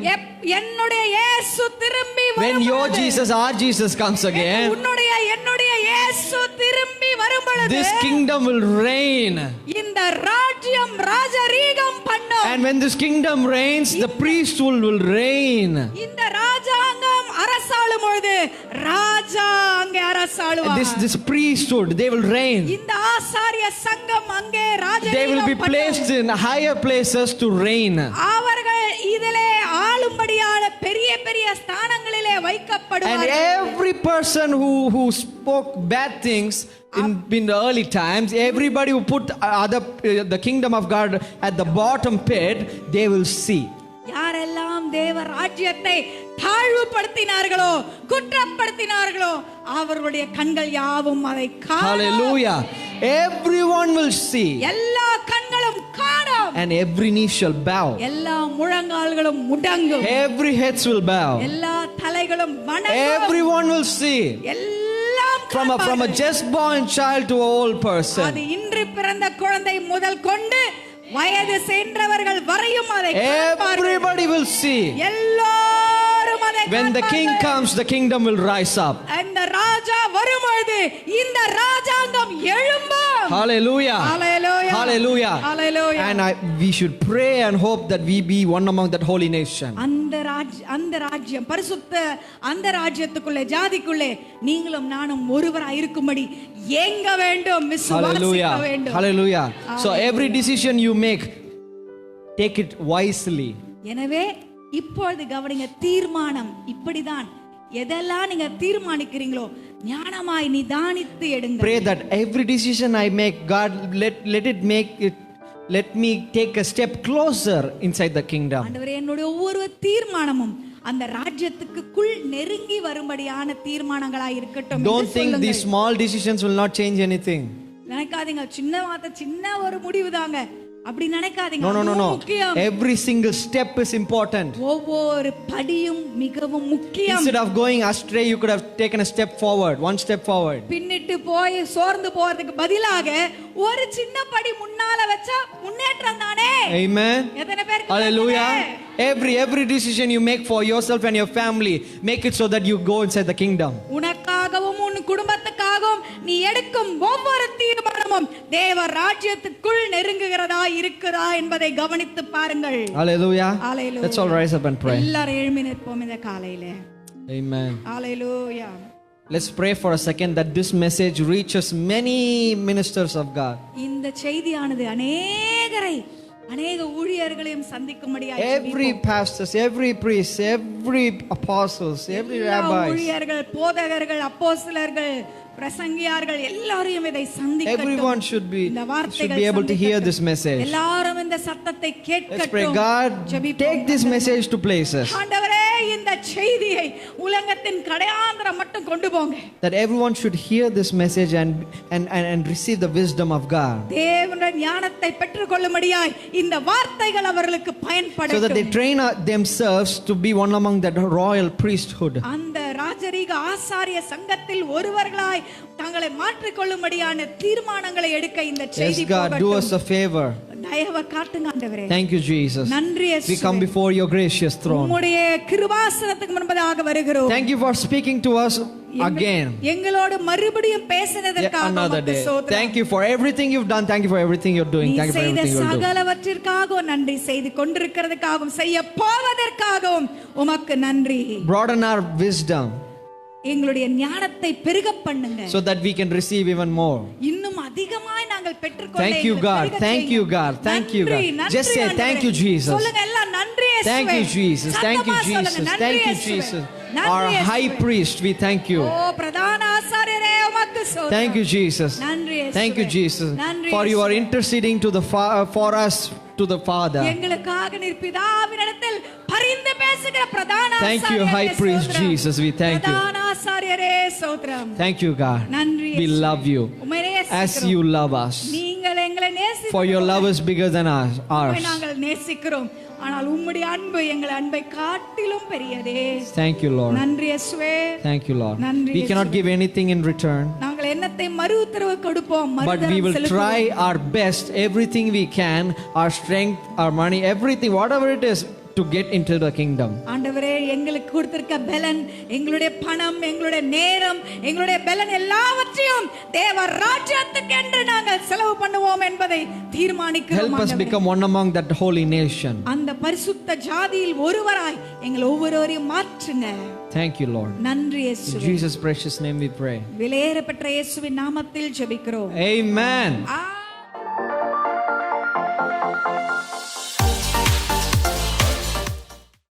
என்னுடைய இயேசு திரும்பி வரும் when your Jesus, our Jesus comes again, என்னுடைய இயேசு திரும்பி வரும் பொழுது, this kingdom will reign. இந்த ராஜ்யம் ராஜரீகம் பண்ணும். And when this kingdom reigns, the priesthood will reign. இந்த ராஜாங்கம் அரசாளும் பொழுது ராஜா அங்கே அரசாளுவார். This priesthood, they will reign. இந்த ஆசாரிய சங்கம் அங்கே ராஜரீகம் They will be placed in higher places to reign. அவர்கள் இதிலே ஆளும்படியான பெரிய பெரிய ஸ்தானங்களிலே வைக்கப்படுவார்கள். And every person who spoke bad things in the early times, everybody who put the kingdom of God at the bottom pit, they will see. யாரெல்லாம் தேவ ராஜ்யத்தை தாழ்வுபடுத்தினார்களோ, குற்றப்படுத்தினார்களோ, அவர்களுடைய கண்கள் யாவும் அதை காணும். Hallelujah. Everyone will see. எல்லா கண்களும் காணும். And every knee shall bow. எல்லா முழங்கால்களும் முடங்கும். Every heads will bow. எல்லா தலைகளும் வணங்கும். Everyone will see. எல்லாம் From a just born child to an old person. அது இன்று பிறந்த குழந்தை முதல் கொண்டு வயது சென்றவர்கள் வரையும் அதை காண்பார்கள். Everybody will see. எல்லாரும் அதை When the king comes, the kingdom will rise up. அந்த ராஜா வரும்பொழுது இந்த ராஜாங்கம் எழும்பும். Hallelujah. Hallelujah. Hallelujah. Hallelujah. And we should pray and hope that we be one among that holy nation. அந்த ராஜ்யம் பரிசுத்த அந்த ராஜ்யத்துக்குள்ளே ஜாதிக்குள்ளே நீங்களும் நானும் ஒருவராய் இருக்கும்படி ஏங்க வேண்டும், விசுவாசிக்க வேண்டும். Hallelujah. So every decision you make, take it wisely. எனவே இப்பொழுது கவனிங்க, தீர்மானம் இப்படிதான். எதெல்லாம் நீங்க தீர்மானிக்கிறீங்களோ ஞானமாய் நிதானித்து எடுங்க. Pray that every decision I make, God, let me take a step closer inside the kingdom. ஆண்டவரே, என்னுடைய ஒவ்வொரு தீர்மானமும் அந்த ராஜ்யத்துக்குள் நெருங்கி வரும்படியான தீர்மானங்களாய் இருக்கட்டும். Don't think these small decisions will not change anything. நினைக்காதீங்க, சின்ன ஒரு முடிவு தாங்க, அப்படி நினைக்காதீங்க. No. Every single step is important. ஒவ்வொரு படியும் மிகவும் முக்கியம். Instead of going astray, you could have taken a step forward, one step forward. பின்னிட்டு போய் சோர்ந்து போறதுக்கு பதிலாக ஒரு சின்ன படி முன்னால வச்சா முன்னேற்றம் தானே. Amen. எத்தனை பேருக்கு? Hallelujah. Every decision you make for yourself and your family, make it so that you go inside the kingdom. உனக்காகவும் உன் குடும்பத்துக்காகவும் நீ எடுக்கும் ஒவ்வொரு தீர்மானமும் தேவ ராஜ்யத்துக்குள் நெருங்குகிறதா இருக்குதா என்பதை கவனித்து பாருங்கள். Hallelujah. Hallelujah. Let's all rise up and pray. எல்லாரும் எழும்பி நிற்போம் இந்த காலையிலே. Amen. Hallelujah. Let's pray for a second that this message reaches many ministers of God. இந்த செய்தியானது அநேக ஊழியர்களையும் சந்திக்கும்படியாக Every pastors, every priests, every apostles, every rabbis. ஊழியர்கள், போதகர்கள், அப்போஸ்தலர்கள், பிரசங்கியார்கள் எல்லாரும் இதை சந்திக்கட்டும். Everyone should be able to hear this message. எல்லாரும் இந்த சத்தத்தை கேட்கட்டும். Let's pray, God, take this message to places. ஆண்டவரே, இந்த செய்தியை உலகத்தின் கடையாந்திரம் மட்டும் கொண்டு போங்க. That everyone should hear this message and receive the wisdom of God. தேவனுடைய ஞானத்தை பெற்றுக்கொள்ளும்படியாய் இந்த வார்த்தைகள் அவர்களுக்கு பயன்படட்டும். So that they train themselves to be one among that royal priesthood. அந்த ராஜரீக ஆசாரிய சங்கத்தில் ஒருவர்களாய் தங்களை மாற்றிக் கொள்ளும்படியான தீர்மானங்களை எடுக்க இந்த செய்தி போகட்டும். Yes, God, do us a favor. தயவு காட்டுங்க ஆண்டவரே. Thank you, Jesus. நன்றி இயேசுவே. We come before your gracious throne. உம்முடைய கிருபாசனத்துக்கு முன்பதாக வருகிறோம். Thank you for speaking to us again. எங்களோடு மறுபடியும் பேசினதற்காக உமக்கு ஸ்தோத்திரம். Thank you for everything you've done. Thank you for everything you're doing. Thank you for everything you're doing. சகலவற்றிற்காக நன்றி, செய்து கொண்டிருக்கிறதுக்காகவும் செய்ய போவதற்காகவும் உமக்கு நன்றி. Broaden our wisdom. எங்களுடைய ஞானத்தை பெருக பண்ணுங்க. So that we can receive even more. இன்னும் அதிகமாய் நாங்கள் பெற்றுக்கொள்ள. Thank you, God. Thank you, God. Thank you, God. Just say thank you, Jesus. சொல்லுங்க எல்லாம் நன்றி இயேசுவே. Thank you, Jesus. Thank you, Jesus. Thank you, Jesus. Our high priest, we thank you. ஓ பிரதான ஆசாரியரே, உமக்கு ஸ்தோத்திரம். Thank you, Jesus. நன்றி இயேசுவே. Thank you, Jesus. For you are interceding for us to the Father. எங்களுக்காக நீர் பிதாவினிடத்தில் பரிந்து பேசுகிற பிரதான ஆசாரியரே. Thank you, high priest Jesus. We thank you. பிரதான ஆசாரியரே ஸ்தோத்திரம். Thank you, God. நன்றி. We love you as you love us. நீங்கள் எங்களை நேசிக்கிறீர்கள். For your love is bigger than ours. நாங்கள் நேசிக்கிறோம். ஆனால் உம்முடைய அன்பு எங்கள் அன்பை காட்டிலும் பெரியதே. Thank you, Lord. நன்றி இயேசுவே. Thank you, Lord. We cannot give anything in return. நாங்கள் என்னத்தை மறு உத்தரவு கொடுப்போம், but we will try our best, everything we can, our strength, our money, everything, whatever it is, to get into the kingdom. ஆண்டவரே, எங்களுக்கு கொடுத்திருக்க பலன், எங்களுடைய பணம், எங்களுடைய நேரம், எங்களுடைய பலன் எல்லாவற்றையும் தேவ ராஜ்யத்துக்கு என்று நாங்கள் செலவு பண்ணுவோம் என்பதை தீர்மானிக்கிறோம். Help us become one among that holy nation. அந்த பரிசுத்த ஜாதியில் ஒருவராய் எங்கள் ஒவ்வொருவரையும் மாற்றுங்க. Thank you, Lord. நன்றி இயேசுவே. In Jesus' precious name we pray. விலையேறப்பட்ட இயேசுவின் நாமத்தில் ஜெபிக்கிறோம். Amen.